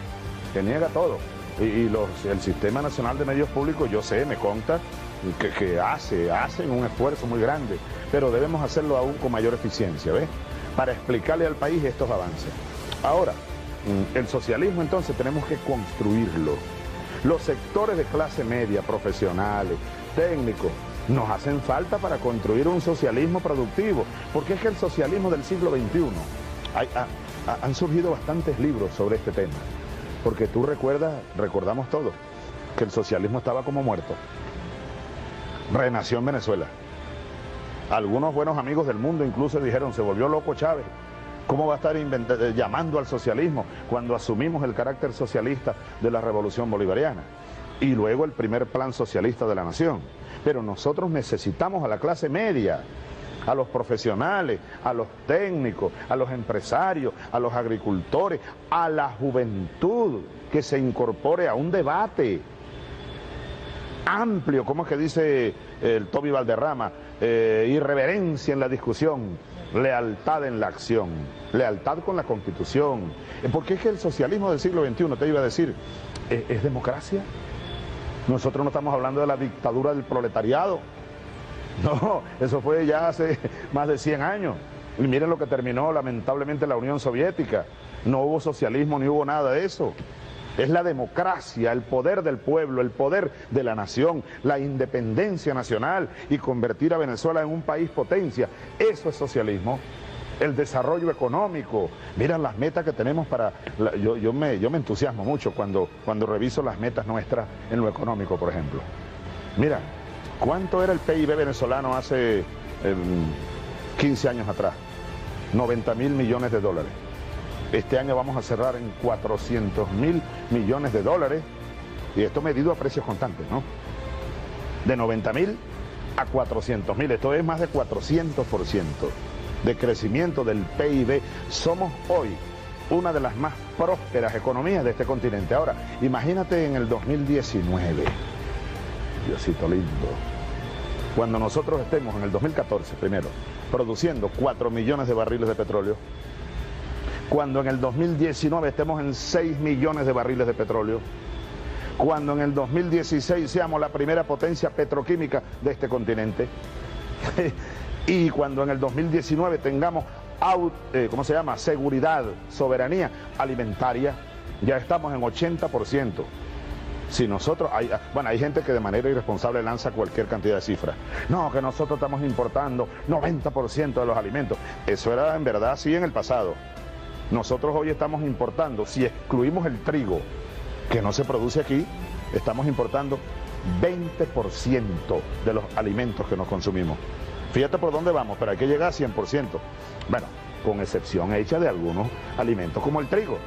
Y el Sistema Nacional de Medios Públicos, yo sé, me consta, que hacen un esfuerzo muy grande, pero debemos hacerlo aún con mayor eficiencia, ¿ves? Para explicarle al país estos avances. Ahora, el socialismo entonces tenemos que construirlo. Los sectores de clase media, profesionales, técnicos, nos hacen falta para construir un socialismo productivo, porque es que el socialismo del siglo XXI, han surgido bastantes libros sobre este tema, porque tú recordamos todos, que el socialismo estaba como muerto. Renació en Venezuela. Algunos buenos amigos del mundo incluso dijeron, se volvió loco Chávez. ¿Cómo va a estar llamando al socialismo cuando asumimos el carácter socialista de la Revolución Bolivariana? Y luego el primer plan socialista de la nación. Pero nosotros necesitamos a la clase media, a los profesionales, a los técnicos, a los empresarios, a los agricultores, a la juventud, que se incorpore a un debate amplio, como es que dice el Toby Valderrama, irreverencia en la discusión, lealtad en la acción, lealtad con la Constitución, porque es que el socialismo del siglo XXI, te iba a decir, es democracia. Nosotros no estamos hablando de la dictadura del proletariado, no, eso fue ya hace más de 100 años, y miren lo que terminó lamentablemente la Unión Soviética, no hubo socialismo ni hubo nada de eso. Es la democracia, el poder del pueblo, el poder de la nación, la independencia nacional y convertir a Venezuela en un país potencia. Eso es socialismo. El desarrollo económico. Miren las metas que tenemos para... Yo me entusiasmo mucho cuando reviso las metas nuestras en lo económico, por ejemplo. Mira, ¿cuánto era el PIB venezolano hace 15 años atrás? 90.000 millones de dólares. Este año vamos a cerrar en 400.000 millones de dólares, y esto medido a precios constantes, ¿no? De 90.000 a 400.000, esto es más de 400% de crecimiento del PIB. Somos hoy una de las más prósperas economías de este continente. Ahora, imagínate en el 2019, Diosito lindo, cuando nosotros estemos en el 2014 primero, produciendo 4 millones de barriles de petróleo, cuando en el 2019 estemos en 6 millones de barriles de petróleo, cuando en el 2016 seamos la primera potencia petroquímica de este continente, y cuando en el 2019 tengamos seguridad, soberanía alimentaria, ya estamos en 80%. Si nosotros, hay gente que de manera irresponsable lanza cualquier cantidad de cifras. No, que nosotros estamos importando 90% de los alimentos. Eso era en verdad así en el pasado. Nosotros hoy estamos importando, si excluimos el trigo, que no se produce aquí, estamos importando 20% de los alimentos que nos consumimos. Fíjate por dónde vamos, pero hay que llegar a 100%. Bueno, con excepción hecha de algunos alimentos como el trigo,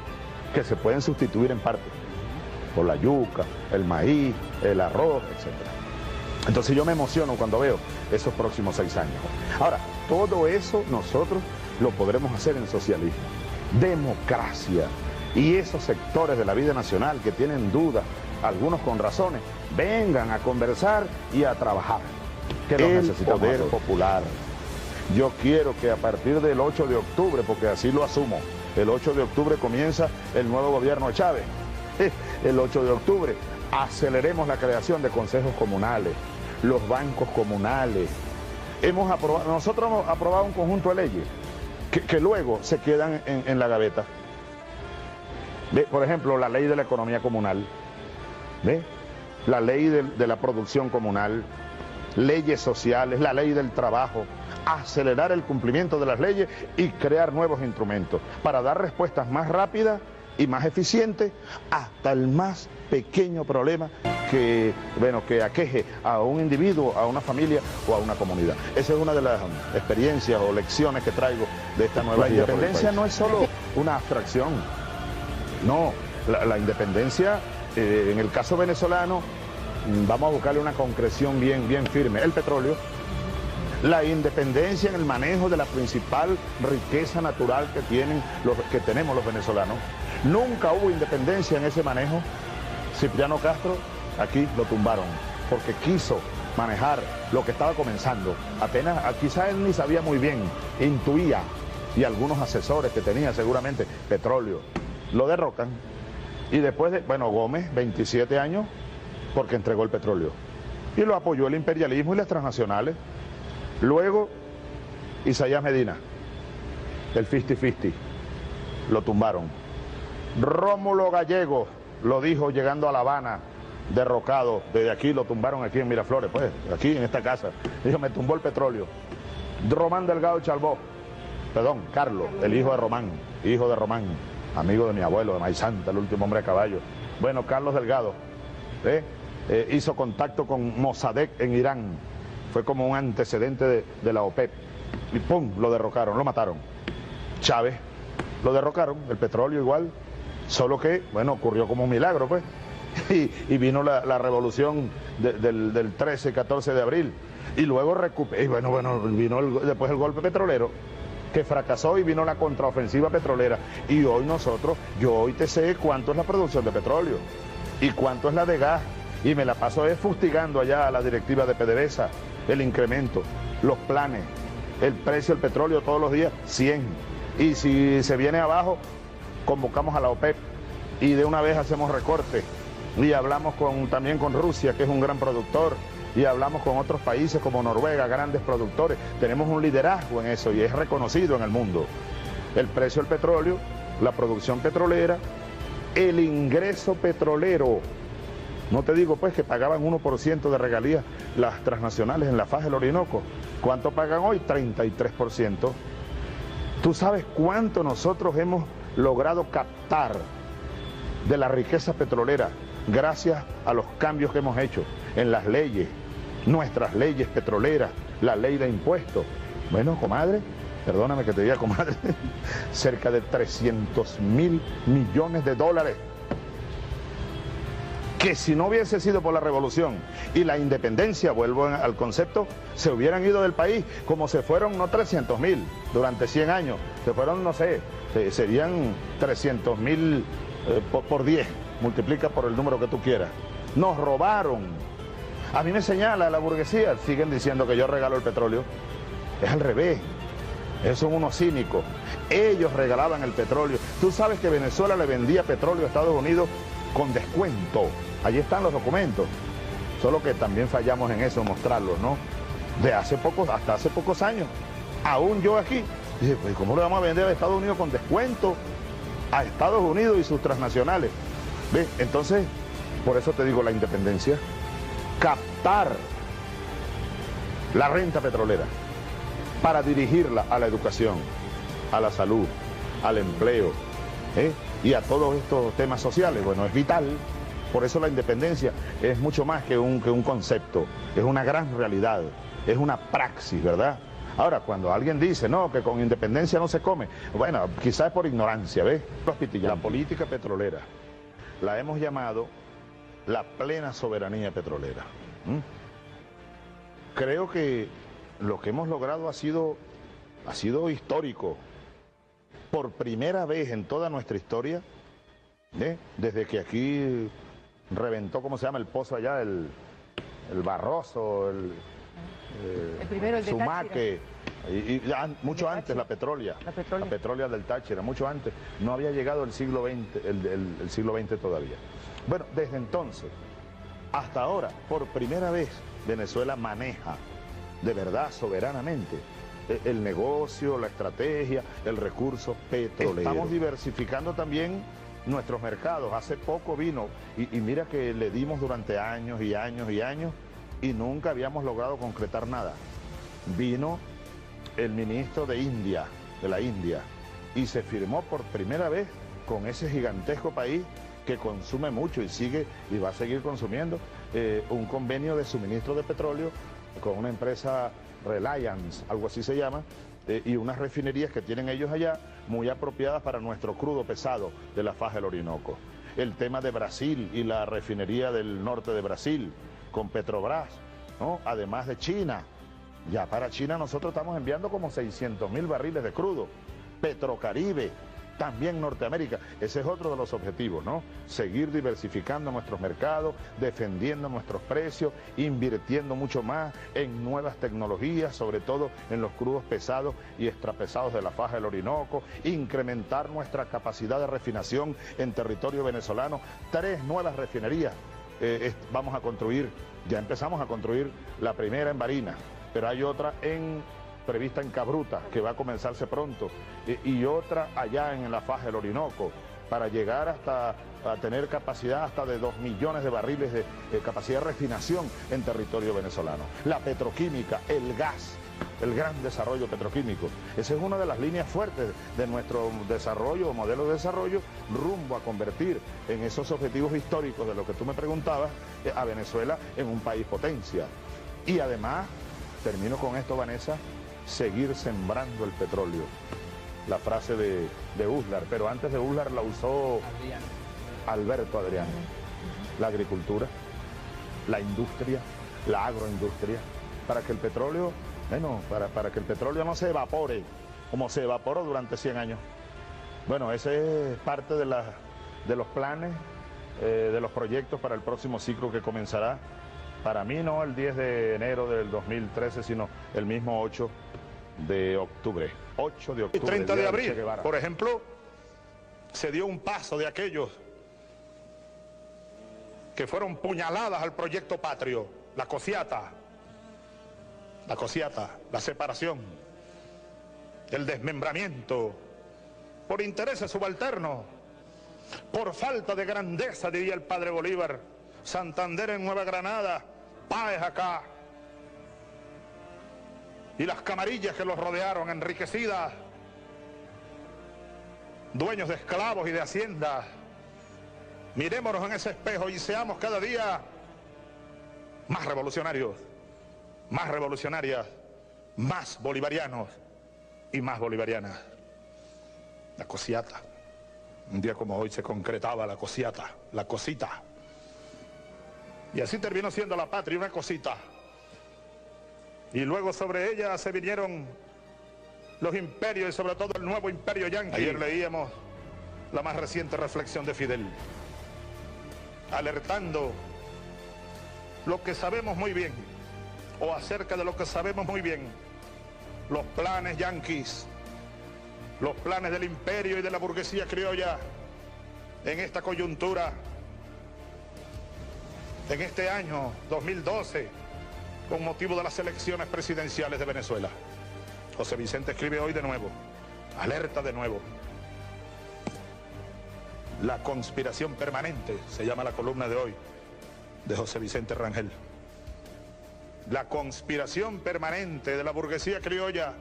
que se pueden sustituir en parte por la yuca, el maíz, el arroz, etc. Entonces yo me emociono cuando veo esos próximos 6 años. Ahora, todo eso nosotros lo podremos hacer en socialismo. Democracia. Y esos sectores de la vida nacional que tienen dudas, algunos con razones, vengan a conversar y a trabajar. Que lo necesitamos. El poder popular. Yo quiero que a partir del 8 de octubre, porque así lo asumo, el 8 de octubre comienza el nuevo gobierno de Chávez. El 8 de octubre aceleremos la creación de consejos comunales, los bancos comunales. Nosotros hemos aprobado un conjunto de leyes que luego se quedan en la gaveta. ¿Ve? Por ejemplo, la ley de la economía comunal, ¿ve? La ley de la producción comunal, leyes sociales, la ley del trabajo, acelerar el cumplimiento de las leyes y crear nuevos instrumentos para dar respuestas más rápidas y más eficientes hasta el más pequeño problema que aqueje a un individuo, a una familia o a una comunidad. Esa es una de las experiencias o lecciones que traigo de esta nueva vida. La independencia no es solo una abstracción, no, la independencia, en el caso venezolano, vamos a buscarle una concreción bien firme. El petróleo, la independencia en el manejo de la principal riqueza natural que tenemos los venezolanos. Nunca hubo independencia en ese manejo. Cipriano Castro aquí lo tumbaron porque quiso manejar lo que estaba comenzando. Quizás él ni sabía muy bien, intuía, y algunos asesores que tenía seguramente, petróleo. Lo derrocan y después Gómez, 27 años, porque entregó el petróleo. Y lo apoyó el imperialismo y las transnacionales. Luego, Isaías Medina, el 50-50, lo tumbaron. Rómulo Gallego lo dijo llegando a La Habana, derrocado. Desde aquí lo tumbaron aquí en Miraflores, pues, aquí en esta casa. Dijo, me tumbó el petróleo. Román Delgado Chalbó, Carlos, el hijo de Román, amigo de mi abuelo, de Maizanta, el último hombre a caballo. Bueno, Carlos Delgado hizo contacto con Mossadegh en Irán. Fue como un antecedente de la OPEP. Y ¡pum!, lo derrocaron, lo mataron. Chávez, lo derrocaron, el petróleo igual. Solo que, ocurrió como un milagro, pues. Y vino la revolución del 13, 14 de abril. Y luego vino después el golpe petrolero, que fracasó, y vino la contraofensiva petrolera. Y hoy yo hoy te sé cuánto es la producción de petróleo y cuánto es la de gas. Y me la paso fustigando allá a la directiva de PDVSA, el incremento, los planes, el precio del petróleo todos los días, 100. Y si se viene abajo, convocamos a la OPEP y de una vez hacemos recortes. Y hablamos también con Rusia, que es un gran productor, y hablamos con otros países como Noruega, grandes productores. Tenemos un liderazgo en eso y es reconocido en el mundo. El precio del petróleo, la producción petrolera, el ingreso petrolero. No te digo pues que pagaban 1% de regalías las transnacionales en la faja del Orinoco. ¿Cuánto pagan hoy? 33%. ¿Tú sabes cuánto nosotros hemos logrado captar de la riqueza petrolera gracias a los cambios que hemos hecho en las leyes, nuestras leyes petroleras, la ley de impuestos? Bueno, comadre, perdóname que te diga comadre, cerca de 300.000 millones de dólares. Que si no hubiese sido por la revolución y la independencia, vuelvo al concepto, se hubieran ido del país como se fueron, no 300.000 durante 100 años, se fueron, no sé, serían 300.000 por 10, multiplica por el número que tú quieras. Nos robaron. A mí me señala la burguesía, siguen diciendo que yo regalo el petróleo. Es al revés, esos son unos cínicos. Ellos regalaban el petróleo. Tú sabes que Venezuela le vendía petróleo a Estados Unidos con descuento. Allí están los documentos. Solo que también fallamos en eso, mostrarlos, ¿no? De hace pocos, hasta hace pocos años. Aún yo aquí, dije, pues ¿cómo le vamos a vender a Estados Unidos con descuento? A Estados Unidos y sus transnacionales. ¿Ves? Entonces, por eso te digo la independencia. Captar la renta petrolera para dirigirla a la educación, a la salud, al empleo, y a todos estos temas sociales. Bueno, es vital. Por eso la independencia es mucho más que un concepto, es una gran realidad, es una praxis, ¿verdad? Ahora, cuando alguien dice, no, que con independencia no se come, bueno, quizás es por ignorancia, ¿ves? La política petrolera la hemos llamado la plena soberanía petrolera. Creo que lo que hemos logrado ha sido histórico. Por primera vez en toda nuestra historia, desde que aquí reventó, ¿cómo se llama? El pozo allá, el Barroso, el primero, el de Sumaque, mucho antes la Petrolia del Táchira, mucho antes. No había llegado el siglo XX, el siglo XX todavía. Bueno, desde entonces hasta ahora, por primera vez, Venezuela maneja de verdad soberanamente el negocio, la estrategia, el recurso petrolero. Estamos diversificando también nuestros mercados. Hace poco vino, y mira que le dimos durante años y años y años, y nunca habíamos logrado concretar nada. Vino el ministro de la India, y se firmó por primera vez con ese gigantesco país que consume mucho y sigue y va a seguir consumiendo, un convenio de suministro de petróleo con una empresa Reliance, algo así se llama, y unas refinerías que tienen ellos allá muy apropiadas para nuestro crudo pesado de la faja del Orinoco. El tema de Brasil y la refinería del norte de Brasil con Petrobras, ¿no? Además de China. Ya para China nosotros estamos enviando como 600.000 barriles de crudo. Petrocaribe, también Norteamérica. Ese es otro de los objetivos, ¿no? Seguir diversificando nuestros mercados, defendiendo nuestros precios, invirtiendo mucho más en nuevas tecnologías, sobre todo en los crudos pesados y extrapesados de la faja del Orinoco, incrementar nuestra capacidad de refinación en territorio venezolano. 3 nuevas refinerías vamos a construir, ya empezamos a construir la primera en Barinas, pero hay otra prevista en Cabruta, que va a comenzarse pronto, y otra allá en la faja del Orinoco, para llegar hasta a tener capacidad hasta de 2 millones de barriles de capacidad de refinación en territorio venezolano. La petroquímica, el gas, el gran desarrollo petroquímico. Esa es una de las líneas fuertes de nuestro desarrollo, modelo de desarrollo, rumbo a convertir en esos objetivos históricos de lo que tú me preguntabas, a Venezuela en un país potencia. Y además, termino con esto, Vanessa, seguir sembrando el petróleo. La frase de Uslar, pero antes de Uslar la usó Alberto Adriano. La agricultura, la industria, la agroindustria, para que el petróleo, bueno, para que el petróleo no se evapore, como se evaporó durante 100 años. Bueno, ese es parte de los planes, de los proyectos para el próximo ciclo que comenzará. Para mí no el 10 de enero del 2013, sino el mismo 8 de octubre. 8 de octubre. 30 de abril, por ejemplo, se dio un paso de aquellos que fueron puñaladas al proyecto patrio, la cociata, la separación, el desmembramiento, por intereses subalternos, Por falta de grandeza, diría el padre Bolívar, Santander en Nueva Granada, Páez acá. Y las camarillas que los rodearon, enriquecidas, dueños de esclavos y de haciendas. Mirémonos en ese espejo y seamos cada día más revolucionarios, más revolucionarias, más bolivarianos y más bolivarianas. La cosiata. Un día como hoy se concretaba la cosiata, la cosita. Y así terminó siendo la patria, una cosita. Y luego sobre ella se vinieron los imperios y sobre todo el nuevo imperio yanqui. Ayer leíamos la más reciente reflexión de Fidel, alertando lo que sabemos muy bien, o acerca de lo que sabemos muy bien, los planes yanquis, los planes del imperio y de la burguesía criolla en esta coyuntura, en este año 2012, con motivo de las elecciones presidenciales de Venezuela. José Vicente escribe hoy de nuevo, alerta de nuevo. La conspiración permanente, se llama la columna de hoy, de José Vicente Rangel. La conspiración permanente de la burguesía criolla,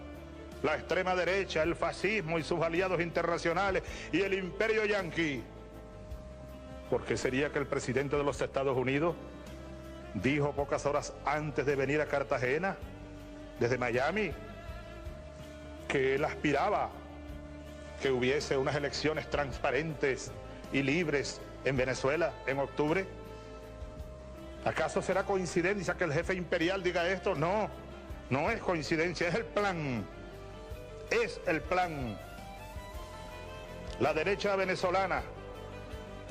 la extrema derecha, el fascismo y sus aliados internacionales y el imperio yanqui. ¿Por qué sería que el presidente de los Estados Unidos dijo pocas horas antes de venir a Cartagena, desde Miami, que él aspiraba que hubiese unas elecciones transparentes y libres en Venezuela en octubre? ¿Acaso será coincidencia que el jefe imperial diga esto? No, no es coincidencia, es el plan. Es el plan. La derecha venezolana,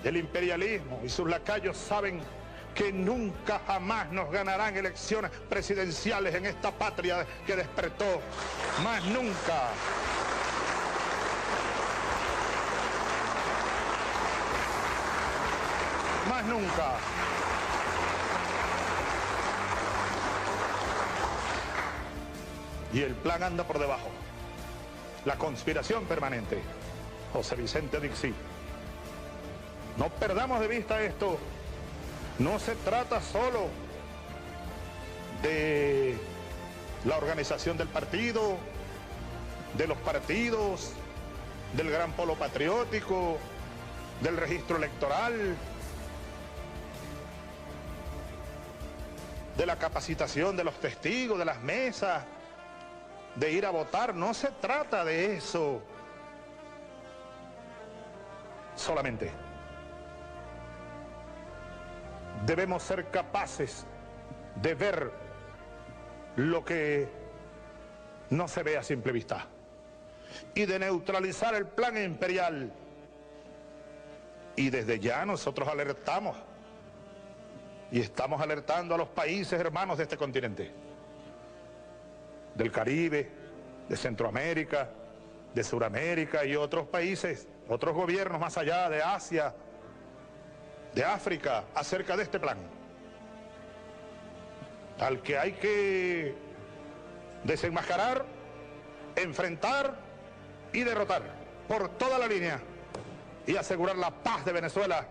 el imperialismo y sus lacayos saben que nunca jamás nos ganarán elecciones presidenciales en esta patria que despertó. Más nunca. Más nunca. Y el plan anda por debajo. La conspiración permanente. José Vicente Dixí. No perdamos de vista esto. No se trata solo de la organización del partido, de los partidos, del gran polo patriótico, del registro electoral, de la capacitación de los testigos, de las mesas, de ir a votar. No se trata de eso solamente. Debemos ser capaces de ver lo que no se ve a simple vista y de neutralizar el plan imperial. Y desde ya nosotros alertamos y estamos alertando a los países hermanos de este continente, del Caribe, de Centroamérica, de Suramérica y otros países, otros gobiernos más allá de Asia, de África, acerca de este plan, al que hay que desenmascarar, enfrentar y derrotar por toda la línea y asegurar la paz de Venezuela.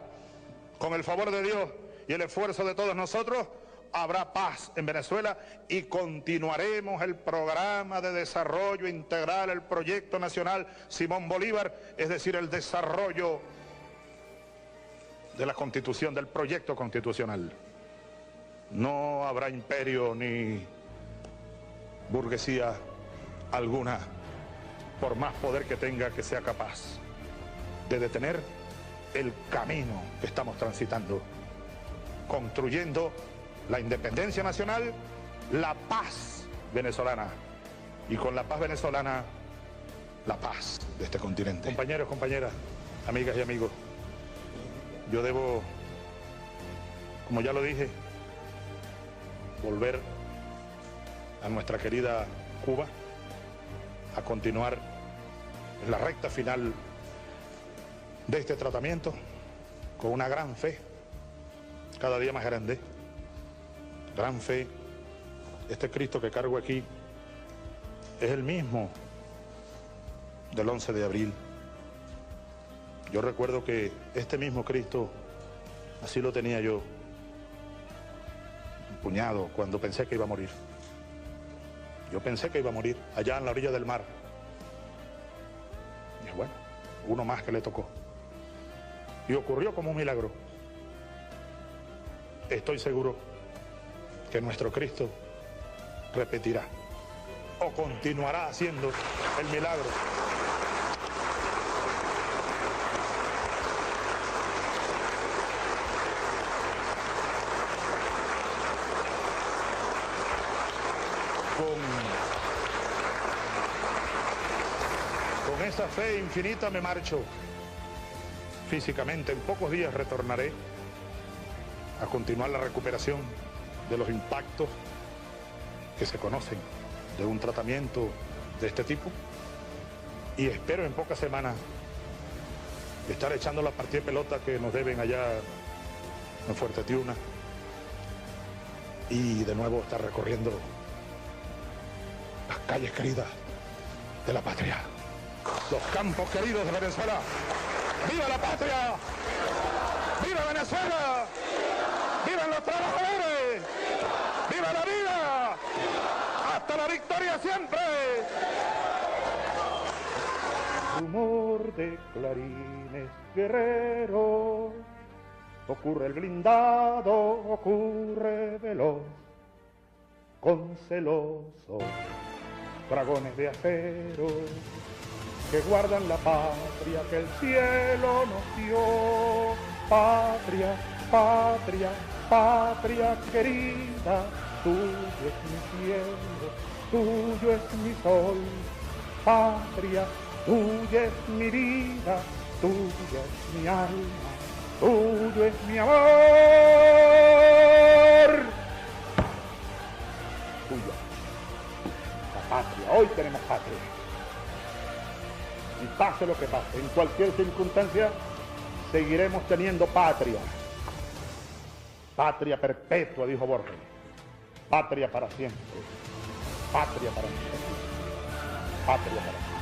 Con el favor de Dios y el esfuerzo de todos nosotros, habrá paz en Venezuela y continuaremos el programa de desarrollo integral, el proyecto nacional Simón Bolívar, es decir, el desarrollo de la Constitución, del proyecto constitucional. No habrá imperio ni burguesía alguna, por más poder que tenga, que sea capaz de detener el camino que estamos transitando, construyendo la independencia nacional, la paz venezolana, y con la paz venezolana, la paz de este continente. Compañeros, compañeras, amigas y amigos, yo debo, como ya lo dije, volver a nuestra querida Cuba, a continuar en la recta final de este tratamiento, con una gran fe, cada día más grande, gran fe. Este Cristo que cargo aquí es el mismo del 11 de abril. Yo recuerdo que este mismo Cristo, así lo tenía yo, empuñado, cuando pensé que iba a morir. Yo pensé que iba a morir allá en la orilla del mar. Y bueno, uno más que le tocó. Y ocurrió como un milagro. Estoy seguro que nuestro Cristo repetirá o continuará haciendo el milagro. Con esa fe infinita me marcho. Físicamente en pocos días retornaré a continuar la recuperación de los impactos que se conocen de un tratamiento de este tipo, y espero en pocas semanas estar echando la partida de pelota que nos deben allá en Fuerte Tiuna y de nuevo estar recorriendo las calles queridas de la patria, los campos queridos de Venezuela. ¡Viva la patria! ¡Viva Venezuela! ¡Vivan los trabajadores! ¡Viva la vida! ¡Hasta la victoria siempre! Rumor de clarines guerreros, ocurre el blindado, ocurre veloz, con celosos dragones de acero que guardan la patria que el cielo nos dio. Patria, patria, patria querida, tuyo es mi cielo, tuyo es mi sol. Patria, tuya es mi vida, tuya es mi alma, tuyo es mi amor. Tuyo. La patria, hoy tenemos patria. Y pase lo que pase, en cualquier circunstancia, seguiremos teniendo patria. Patria perpetua, dijo Borges. Patria para siempre. Patria para siempre. Patria para siempre.